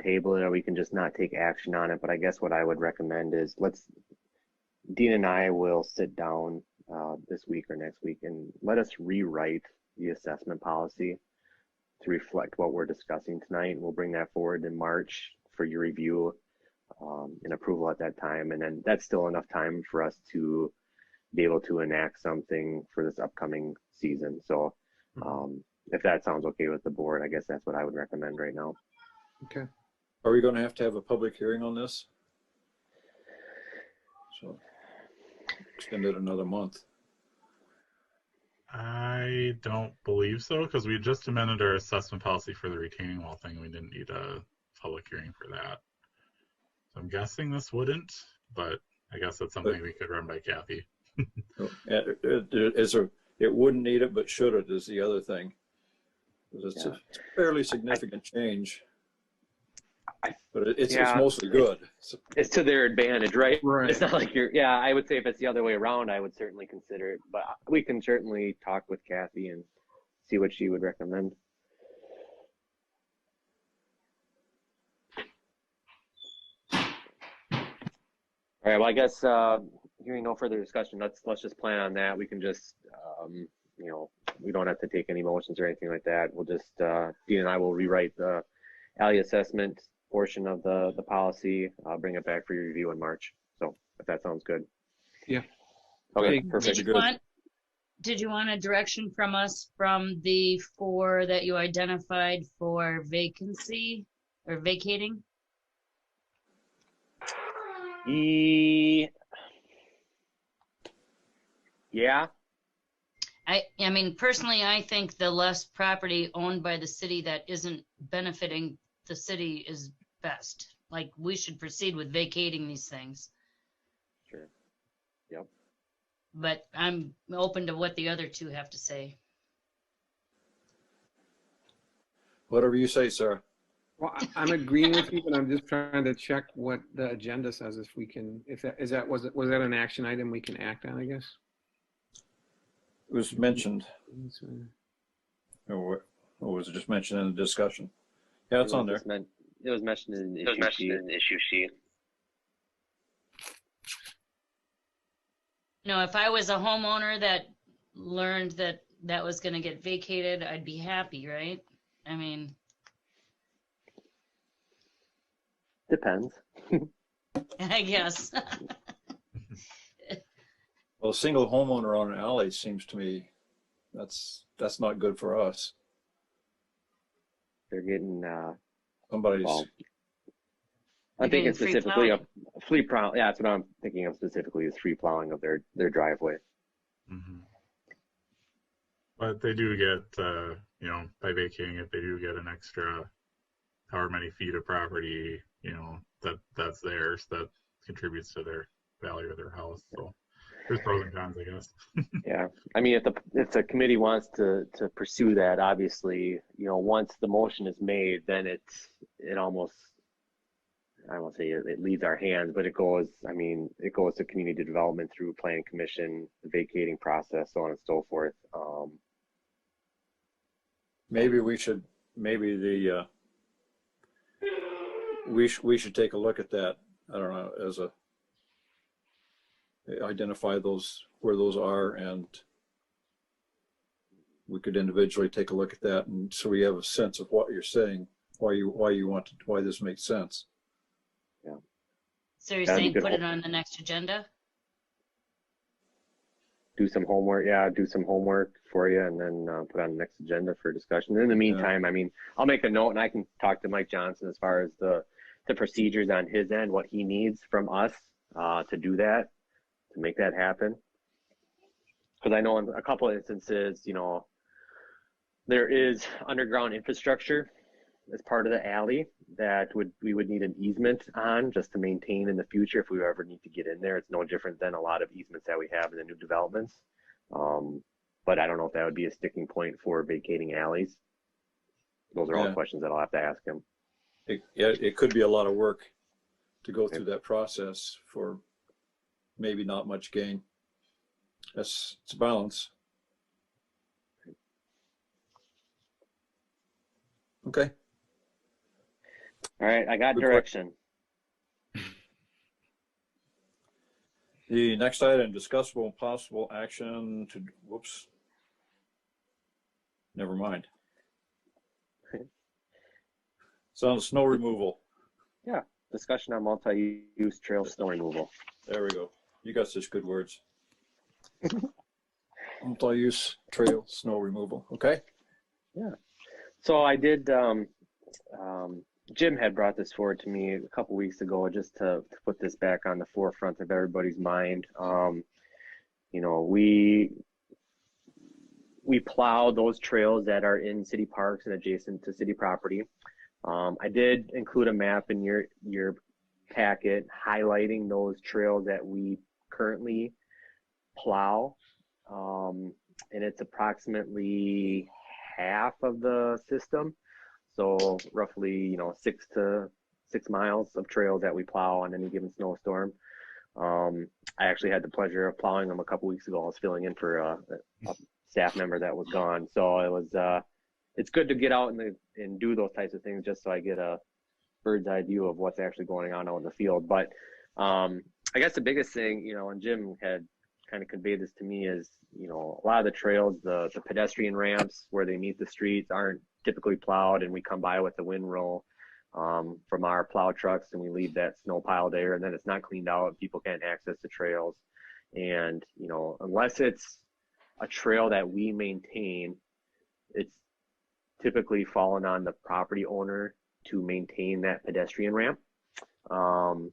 Speaker 2: table it, or we can just not take action on it. But I guess what I would recommend is Dean and I will sit down this week or next week and let us rewrite the assessment policy to reflect what we're discussing tonight. And we'll bring that forward in March for your review and approval at that time. And then that's still enough time for us to be able to enact something for this upcoming season. So if that sounds okay with the board, I guess that's what I would recommend right now.
Speaker 5: Okay.
Speaker 1: Are we going to have a public hearing on this? So extend it another month.
Speaker 6: I don't believe so, because we just amended our assessment policy for the retaining wall thing. We didn't need a public hearing for that. So I'm guessing this wouldn't, but I guess that's something we could run by Kathy.
Speaker 1: It wouldn't need it, but should it is the other thing. It's a fairly significant change, but it's mostly good.
Speaker 2: It's to their advantage, right?
Speaker 5: Right.
Speaker 2: It's not like I would say if it's the other way around, I would certainly consider it, but we can certainly talk with Kathy and see what she would recommend. All right, well, I guess hearing no further discussion, let's just plan on that. We can just, we don't have to take any motions or anything like that. We'll just, Dean and I will rewrite the alley assessment portion of the policy. I'll bring it back for your review in March. So if that sounds good.
Speaker 5: Yeah.
Speaker 2: Okay, perfect.
Speaker 4: Did you want a direction from us from the 4 that you identified for vacancy or vacating?
Speaker 2: Yeah.
Speaker 4: I mean, personally, I think the less property owned by the city that isn't benefiting the city is best. Like, we should proceed with vacating these things.
Speaker 2: Sure. Yep.
Speaker 4: But I'm open to what the other two have to say.
Speaker 1: Whatever you say, sir.
Speaker 5: Well, I'm agreeing with you, but I'm just trying to check what the agenda says. If we can, was that an action item we can act on, I guess?
Speaker 1: It was mentioned. Or was it just mentioned in the discussion? Yeah, it's on there.
Speaker 2: It was mentioned in the issue sheet.
Speaker 4: No, if I was a homeowner that learned that was going to get vacated, I'd be happy, right? I mean,
Speaker 2: depends.
Speaker 4: I guess.
Speaker 1: Well, a single homeowner on an alley seems to me that's not good for us.
Speaker 2: They're getting
Speaker 1: somebody's.
Speaker 2: Well, I'm thinking specifically of free plowing. Yeah, that's what I'm thinking of specifically, is free plowing of their driveway.
Speaker 6: Mm-hmm. But they do get, by vacating it, they do get an extra however many feet of property, that's theirs, that contributes to their value of their house. So There's pros and cons, I guess.
Speaker 2: Yeah, I mean, if the committee wants to pursue that, obviously, once the motion is made, then it almost, I won't say it leaves our hands, but it goes to community development through planning commission, the vacating process, so on and so forth.
Speaker 1: Maybe we should, we should take a look at that. I don't know, identify where those are, and we could individually take a look at that, and so we have a sense of what you're saying, why this makes sense.
Speaker 2: Yeah.
Speaker 4: So you're
Speaker 2: That'd be
Speaker 4: saying
Speaker 2: good.
Speaker 4: put it on the next agenda?
Speaker 2: Do some homework, for you, and then put on the next agenda for discussion. In the meantime, I mean, I'll make a note, and I can talk to Mike Johnson as far as the procedures on his end, what he needs from us to do that, to make that happen. Because I know in a couple of instances, there is underground infrastructure as part of the alley that we would need an easement on just to maintain in the future if we ever need to get in there. It's no different than a lot of easements that we have in the new developments. But I don't know if that would be a sticking point for vacating alleys. Those are all questions that I'll have to ask him.
Speaker 1: It could be a lot of work to go through that process for maybe not much gain. It's a balance. Okay.
Speaker 2: All right, I got
Speaker 1: Good
Speaker 2: direction.
Speaker 1: The next item, discussable and possible action to, whoops, never mind. It's on snow removal.
Speaker 2: Yeah, discussion on multi-use trail snow removal.
Speaker 1: There we go. You got such good words. Multi-use trail snow removal. Okay.
Speaker 2: Yeah. So I did. Jim had brought this forward to me a couple weeks ago, just to put this back on the forefront of everybody's mind. We plow those trails that are in city parks and adjacent to city property. I did include a map in your packet highlighting those trails that we currently plow, and it's approximately half of the system. So roughly, 6 miles of trails that we plow on any given snowstorm. I actually had the pleasure of plowing them a couple weeks ago. I was filling in for a staff member that was gone. So it was, it's good to get out and do those types of things just so I get a bird's eye view of what's actually going on out in the field. But I guess the biggest thing, and Jim had kind of conveyed this to me, is, a lot of the trails, the pedestrian ramps where they meet the streets aren't typically plowed, and we come by with the windrow from our plow trucks, and we leave that snow pile there, and then it's not cleaned out. People can't access the trails. And, unless it's a trail that we maintain, it's typically fallen on the property owner to maintain that pedestrian ramp. And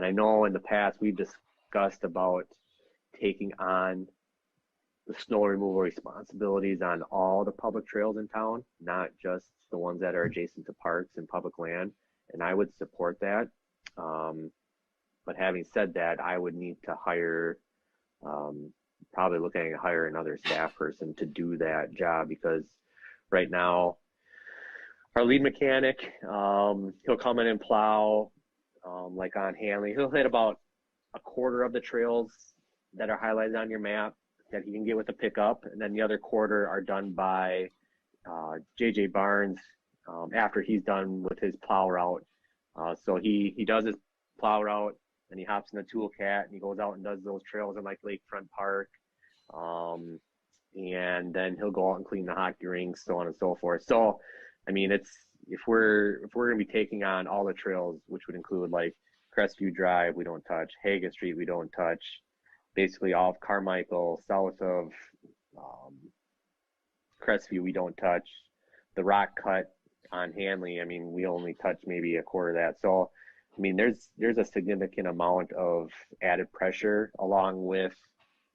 Speaker 2: I know in the past we've discussed about taking on the snow removal responsibilities on all the public trails in town, not just the ones that are adjacent to parks and public land. And I would support that. But having said that, I would need to hire, probably looking at hire another staff person to do that job, because right now our lead mechanic, he'll come in and plow, like on Hanley. He'll hit about a quarter of the trails that are highlighted on your map that he can get with a pickup, and then the other quarter are done by JJ Barnes after he's done with his plow route. So he does his plow route, and he hops in the tool cat and he goes out and does those trails in like Lakefront Park, and then he'll go out and clean the hockey rinks, so on and so forth. So I mean, it's if we're gonna be taking on all the trails, which would include like Crestview Drive, we don't touch; Haga Street, we don't touch; basically all of Carmichael, south of Crestview, we don't touch; the Rock Cut on Hanley, I mean, we only touch maybe a quarter of that. So I mean, there's a significant amount of added pressure, along with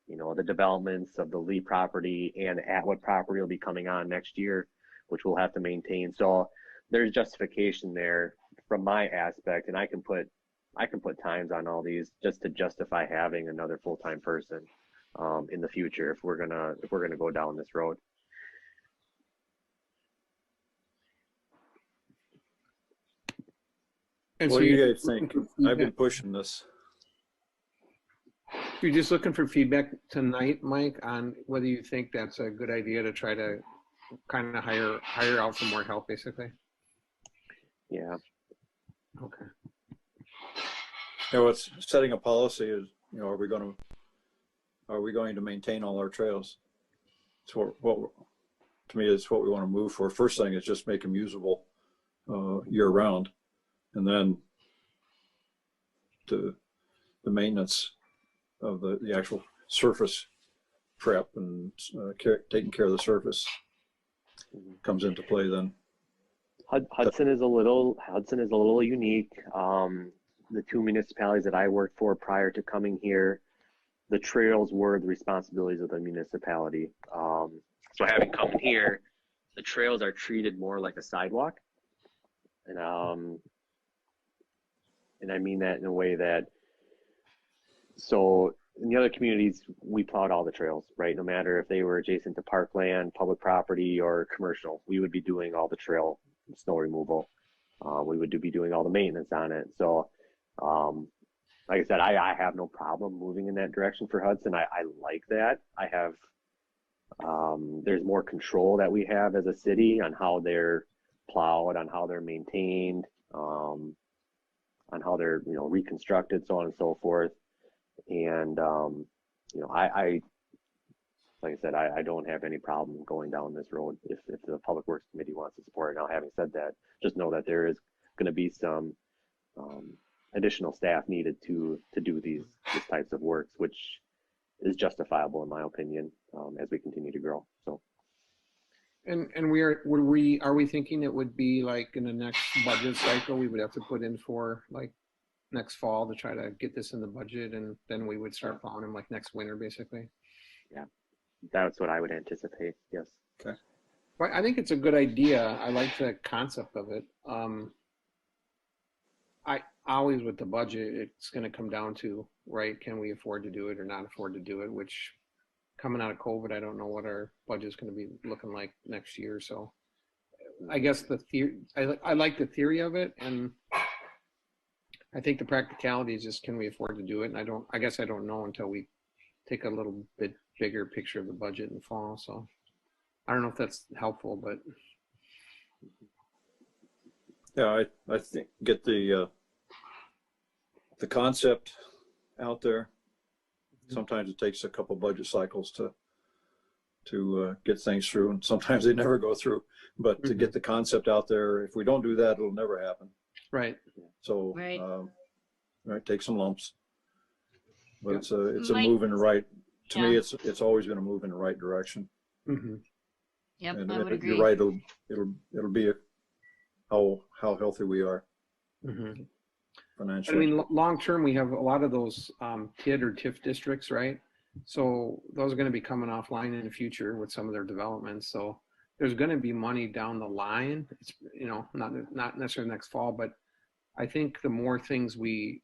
Speaker 2: the developments of the Lee property and Atwood property will be coming on next year, which we'll have to maintain. So there's justification there from my aspect, and I can put I can put times on all these just to justify having another full-time person in the future if we're gonna go down this road.
Speaker 5: And
Speaker 1: What
Speaker 5: so
Speaker 1: do you
Speaker 5: you're
Speaker 1: guys think?
Speaker 5: looking for
Speaker 1: I've been
Speaker 5: feedback-
Speaker 1: pushing this.
Speaker 5: You're just looking for feedback tonight, Mike, on whether you think that's a good idea to try to kind of hire out some more help, basically.
Speaker 2: Yeah.
Speaker 5: Okay.
Speaker 1: You know, it's setting a policy is, you know, are we going to maintain all our trails? It's what to me is what we want to move for. First thing is just make them usable year round, and then the maintenance of the actual surface prep and taking care of the surface comes into play then.
Speaker 2: Hudson is a little unique. The two municipalities that I worked for prior to coming here, the trails were the responsibilities of the municipality. So having come here, the trails are treated more like a sidewalk, and I mean that in a way that, so in the other communities, we plowed all the trails, right? No matter if they were adjacent to parkland, public property, or commercial, we would be doing all the trail snow removal. We would be doing all the maintenance on it. So, like I said, I have no problem moving in that direction for Hudson. I like that. I have, there's more control that we have as a city on how they're plowed, on how they're maintained, on how they're, you know, reconstructed, so on and so forth. And, you know, I like I said, I don't have any problem going down this road if the Public Works Committee wants to support it. Now, having said that, just know that there is going to be some additional staff needed to do these types of works, which is justifiable in my opinion, as we continue to grow. So.
Speaker 5: And are we thinking it would be like in the next budget cycle, we would have to put in for like next fall to try to get this in the budget, and then we would start plowing them like next winter, basically?
Speaker 2: Yeah, that's what I would anticipate. Yes.
Speaker 1: Okay.
Speaker 5: Well, I think it's a good idea. I like the concept of it. I always with the budget, it's going to come down to, right, can we afford to do it or not afford to do it, which coming out of COVID, I don't know what our budget is going to be looking like next year. So I guess the theory, I like the theory of it, and I think the practicality is just, can we afford to do it? And I guess I don't know until we take a little bit bigger picture of the budget in the fall. So I don't know if that's helpful, but.
Speaker 1: Yeah, I think get the concept out there. Sometimes it takes a couple budget cycles to get things through, and sometimes they never go through. But to get the concept out there, if we don't do that, it'll never happen.
Speaker 5: Right.
Speaker 1: So,
Speaker 4: Right.
Speaker 1: Right, take some lumps, but
Speaker 5: Yep.
Speaker 1: it's a
Speaker 4: Mike-
Speaker 1: move in the right. To me,
Speaker 4: Yeah.
Speaker 1: it's always going to move in the right direction.
Speaker 5: Mm-hmm.
Speaker 4: Yep,
Speaker 1: And
Speaker 4: I would agree.
Speaker 1: you're right. It'll be how healthy we are
Speaker 5: Mm-hmm.
Speaker 1: financially.
Speaker 5: I mean, long term, we have a lot of those TID or TIF districts, right? So those are going to be coming offline in the future with some of their developments. So there's going to be money down the line. It's, you know, not necessarily next fall, but I think the more things we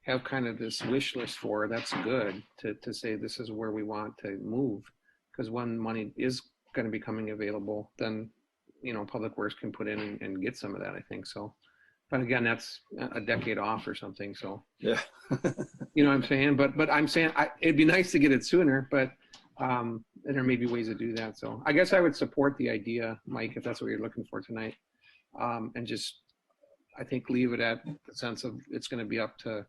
Speaker 5: have kind of this wish list for, that's good to say this is where we want to move. Because when money is going to be coming available, then, you know, Public Works can put in and get some of that, I think. So, but again, that's a decade off or something. So,
Speaker 1: Yeah.
Speaker 5: you know what I'm saying? But I'm saying it'd be nice to get it sooner, but and there may be ways to do that. So I guess I would support the idea, Mike, if that's what you're looking for tonight. And just, I think, leave it at the sense of it's going to be up to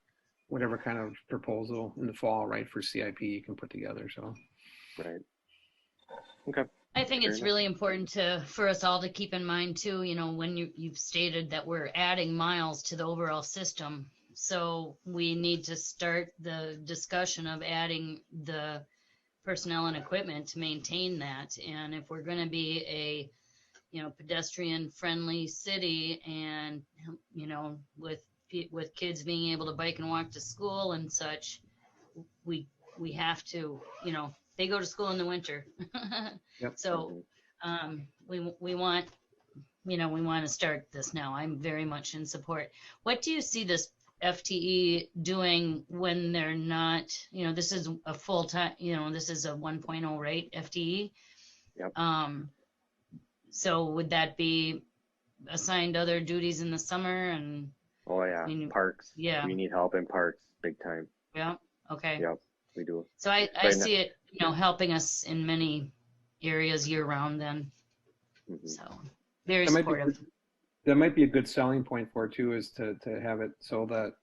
Speaker 5: whatever kind of proposal in the fall, right, for CIP you can put together. So.
Speaker 2: Right. Okay.
Speaker 4: I think
Speaker 2: Fair
Speaker 4: it's
Speaker 2: enough.
Speaker 4: really important for us all to keep in mind too, you know, when you've stated that we're adding miles to the overall system. So we need to start the discussion of adding the personnel and equipment to maintain that. And if we're going to be a, you know, pedestrian friendly city, and, you know, with kids being able to bike and walk to school and such, we have to, you know, they go to school in the winter.
Speaker 5: Yep.
Speaker 4: So we want, you know, we want to start this now. I'm very much in support. What do you see this FTE doing when they're not, this is a full-time, this is a 1.0 rate FTE.
Speaker 2: Yep.
Speaker 4: So would that be assigned other duties in the summer and?
Speaker 2: Oh yeah, parks.
Speaker 4: Yeah.
Speaker 2: We need help in parks, big time.
Speaker 4: Yeah. Okay.
Speaker 2: Yep, we do.
Speaker 4: So I see it, helping us in many areas year round then.
Speaker 2: Mm-hmm.
Speaker 4: So very
Speaker 5: That might be
Speaker 4: supportive.
Speaker 5: That might be a good selling point for it too, is to have it so that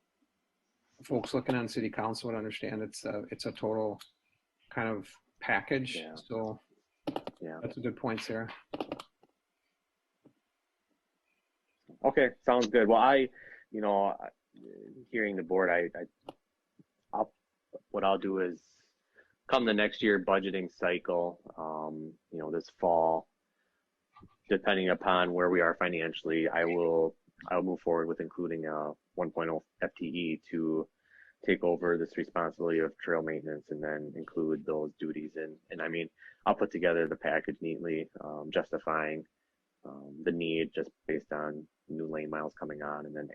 Speaker 5: folks looking on city council would understand it's a total kind of package.
Speaker 2: Yeah.
Speaker 5: So
Speaker 2: yeah,
Speaker 5: that's a good point, Sarah.
Speaker 2: Okay, sounds good. Well, hearing the board, what I'll do is come the next year budgeting cycle, this fall, depending upon where we are financially, I'll move forward with including a 1.0 FTE to take over this responsibility of trail maintenance and then include those duties in. And I mean, I'll put together the package neatly, justifying the need just based on new lane miles coming on, and then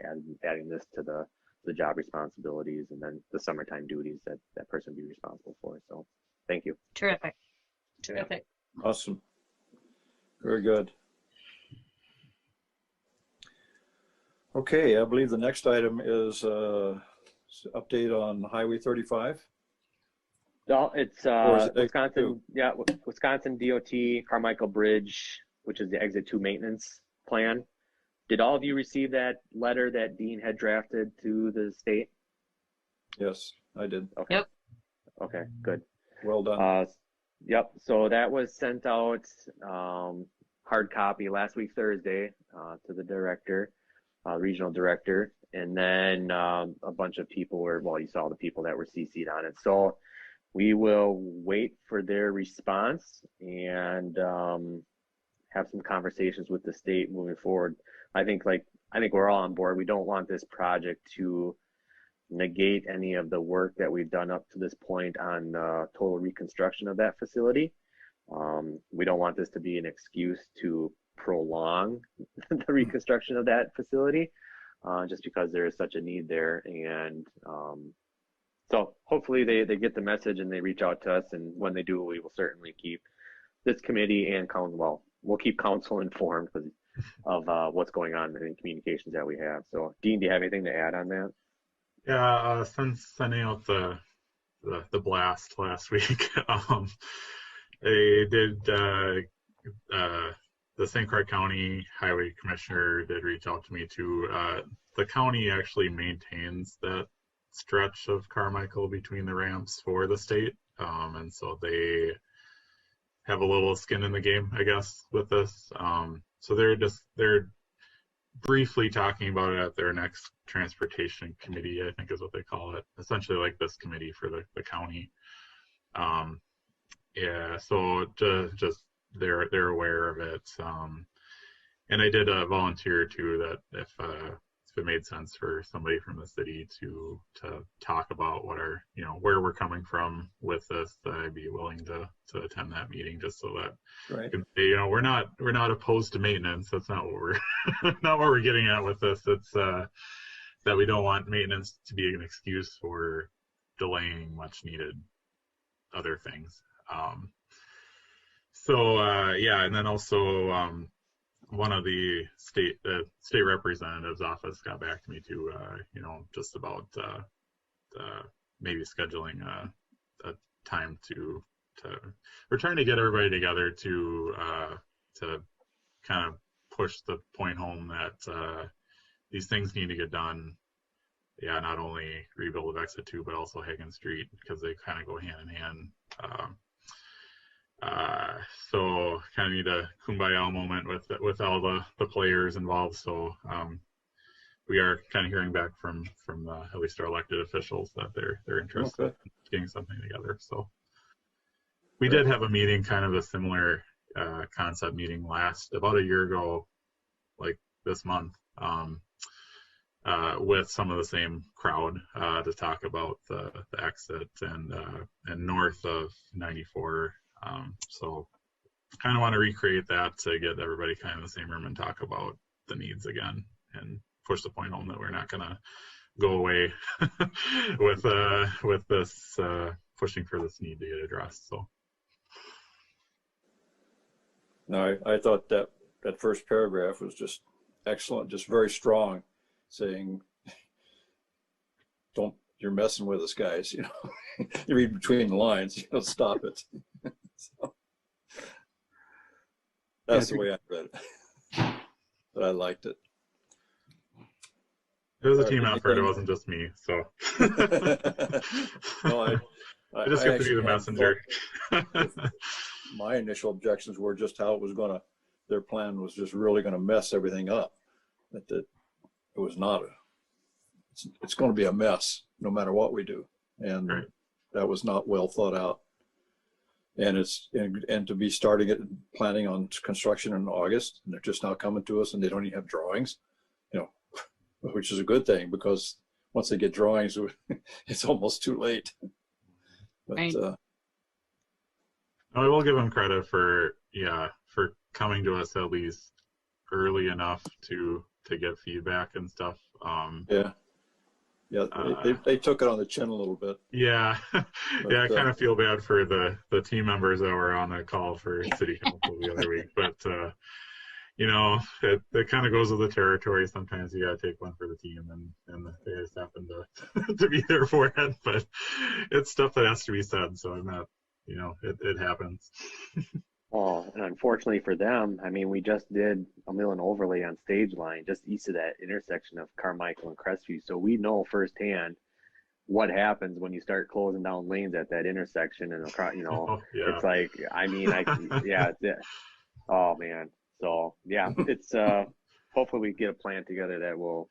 Speaker 2: adding this to the job responsibilities and then the summertime duties that person be responsible for. So thank you.
Speaker 4: Terrific.
Speaker 1: Awesome. Very good. Okay, I believe the next item is update on Highway 35.
Speaker 2: No, it's Wisconsin. Yeah, Wisconsin DOT Carmichael Bridge, which is the Exit 2 maintenance plan. Did all of you receive that letter that Dean had drafted to the state?
Speaker 1: Yes, I did.
Speaker 2: Okay.
Speaker 4: Yep.
Speaker 2: Okay, good.
Speaker 1: Well done.
Speaker 2: Yep. So that was sent out hard copy last week Thursday to the director, regional director, and then a bunch of people you saw the people that were CC'd on it. So we will wait for their response and have some conversations with the state moving forward. I think we're all on board. We don't want this project to negate any of the work that we've done up to this point on total reconstruction of that facility. We don't want this to be an excuse to prolong the reconstruction of that facility, just because there is such a need there. And so hopefully they get the message and they reach out to us. And when they do, we will certainly keep this committee and we'll keep council informed of what's going on in communications that we have. So Dean, do you have anything to add on that?
Speaker 6: Yeah, since sending out the blast last week, they did the St. Croix County Highway Commissioner did reach out to me too. The county actually maintains that stretch of Carmichael between the ramps for the state, and so they have a little skin in the game, I guess, with this. So they're briefly talking about it at their next transportation committee, I think is what they call it. Essentially like this committee for the county. Yeah, so just they're aware of it. And I did volunteer too that if it made sense for somebody from the city to talk about what our, where we're coming from with this, I'd be willing to attend that meeting just so that
Speaker 1: Right.
Speaker 6: we're not opposed to maintenance. That's not what we're not what we're getting at with this. It's that we don't want maintenance to be an excuse for delaying much needed other things. Yeah, and then also one of the state representative's office got back to me too, just about maybe scheduling a time to we're trying to get everybody together to kind of push the point home that these things need to get done. Yeah, not only rebuild of Exit 2, but also Hagen Street, because they kind of go hand in hand. So kind of need a kumbaya moment with all the players involved. So we are kind of hearing back from at least our elected officials that they're interested in getting something together. So we did have a meeting, kind of a similar concept meeting about a year ago, like this month, with some of the same crowd to talk about the exit and north of 94. So kind of want to recreate that to get everybody kind of in the same room and talk about the needs again and push the point home that we're not going to go away with this pushing for this need to get addressed. So
Speaker 1: No, I thought that first paragraph was just excellent, just very strong, saying, "Don't, you're messing with us, guys." You know, you read between the lines. You know, stop it. So, that's the way I read it, but I liked it.
Speaker 6: it was a team effort. It wasn't just me. So
Speaker 1: No,
Speaker 6: I just get to be the messenger.
Speaker 1: My initial objections were just how it was going to, their plan was just really going to mess everything up. That it was not it's going to be a mess no matter what we do. And
Speaker 6: right.
Speaker 1: That was not well thought out. And and to be starting it, planning on construction in August, and they're just now coming to us and they don't even have drawings, you know, which is a good thing, because once they get drawings, it's almost too late. But,
Speaker 4: right.
Speaker 6: I will give them credit for coming to us at least early enough to get feedback and stuff.
Speaker 1: They took it on the chin a little bit.
Speaker 6: Yeah,
Speaker 1: But,
Speaker 6: I kind of feel bad for the team members that were on the call for city council the other week, but you know, it kind of goes with the territory. Sometimes you got to take one for the team, and they just happen to be there for it. But it's stuff that has to be said, so I'm not, you know, it happens.
Speaker 2: Well, and unfortunately for them, I mean, we just did a mill and overlay on Stage Line just east of that intersection of Carmichael and Crestview, so we know firsthand what happens when you start closing down lanes at that intersection, and you know, it's like, I mean, oh man. So yeah, it's hopefully we get a plan together that will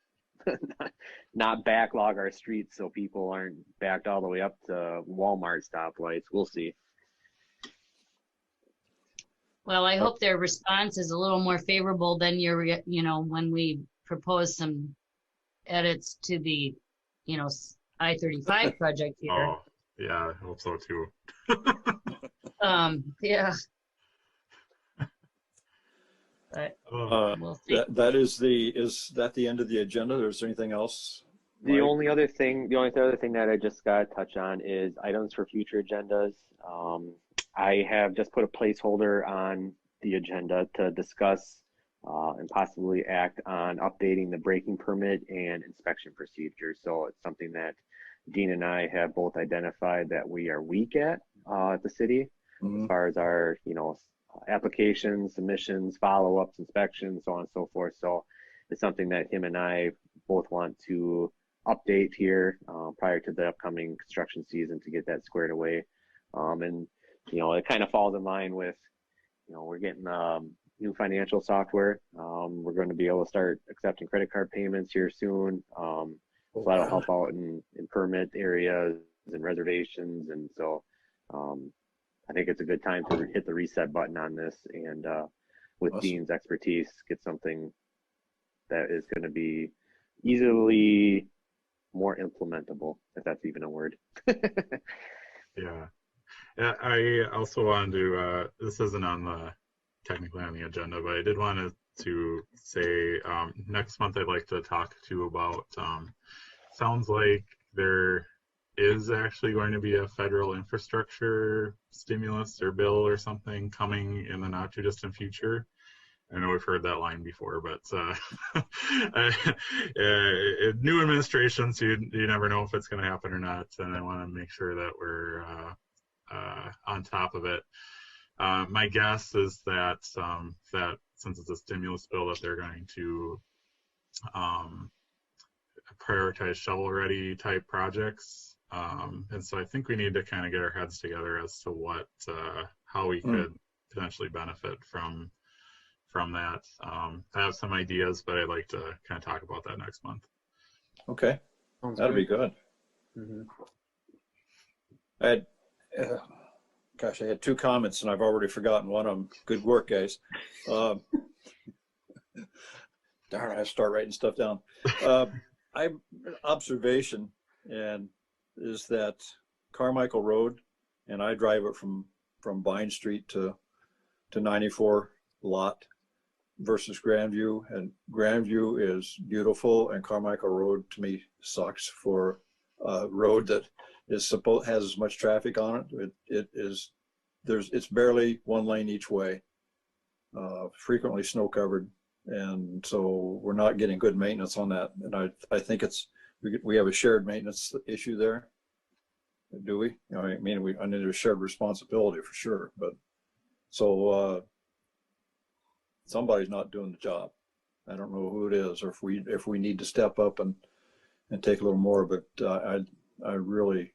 Speaker 2: not backlog our streets so people aren't backed all the way up to Walmart stoplights. We'll see.
Speaker 4: Well, I hope their response is a little more favorable than when we propose some edits to the, I-35 project here.
Speaker 6: Oh, yeah, I hope so too.
Speaker 4: Yeah. But we'll see.
Speaker 1: Is that the end of the agenda, or is there anything else?
Speaker 2: The only other thing that I just got to touch on is items for future agendas. I have just put a placeholder on the agenda to discuss and possibly act on updating the braking permit and inspection procedures. So it's something that Dean and I have both identified that we are weak at the city, as far as our, applications, submissions, follow-ups, inspections, so on and so forth. So it's something that him and I both want to update here prior to the upcoming construction season to get that squared away. And it kind of falls in line with, we're getting new financial software. We're going to be able to start accepting credit card payments here soon. So that'll help out in permit areas and reservations. And so I think it's a good time to hit the reset button on this, and with
Speaker 1: Awesome.
Speaker 2: Dean's expertise, get something that is going to be easily more implementable, if that's even a word.
Speaker 6: Yeah. I also wanted to, this isn't technically on the agenda, but I did want to say next month I'd like to talk to you about, sounds like there is actually going to be a federal infrastructure stimulus or bill or something coming in the not too distant future. I know we've heard that line before, but new administration, so you never know if it's going to happen or not. And I want to make sure that we're on top of it. My guess is that that since it's a stimulus bill, that they're going to prioritize shovel-ready type projects. And so I think we need to kind of get our heads together as to how we could potentially benefit from that. I have some ideas, but I'd like to kind of talk about that next month.
Speaker 1: Okay, that'll be good. I had, I had two comments and I've already forgotten one of them. Good work, guys. Darn, I have to start writing stuff down. Observation is that Carmichael Road, and I drive it from Vine Street to 94 lot. versus Grandview, and Grandview is beautiful, and Carmichael Road to me sucks for a road that is supposed has as much traffic on it. It's barely one lane each way, frequently snow covered, and so we're not getting good maintenance on that. And I think we have a shared maintenance issue there. Do we? I mean, I need a shared responsibility for sure, but so somebody's not doing the job. I don't know who it is, or if we need to step up and take a little more. But I really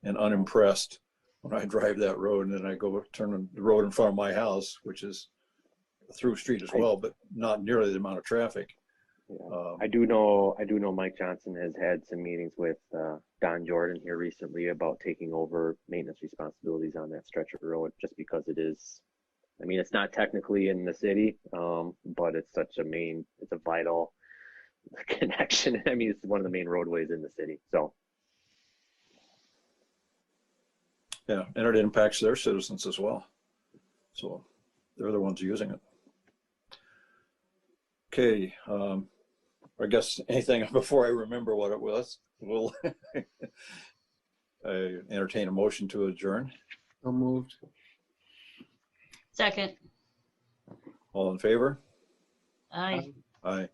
Speaker 1: am unimpressed when I drive that road, and then I go turn the road in front of my house, which is a through street as well, but not nearly the amount of traffic.
Speaker 2: Yeah. I do know Mike Johnson has had some meetings with Don Jordan here recently about taking over maintenance responsibilities on that stretch of road, just because it is, I mean, it's not technically in the city, but it's it's a vital connection. I mean, it's one of the main roadways in the city. So
Speaker 1: yeah, and it impacts their citizens as well. So they're the ones using it. Okay, I guess anything before I remember what it was, we'll I entertain a motion to adjourn.
Speaker 5: So moved.
Speaker 4: Second.
Speaker 1: All in favor?
Speaker 4: Aye.
Speaker 1: Aye.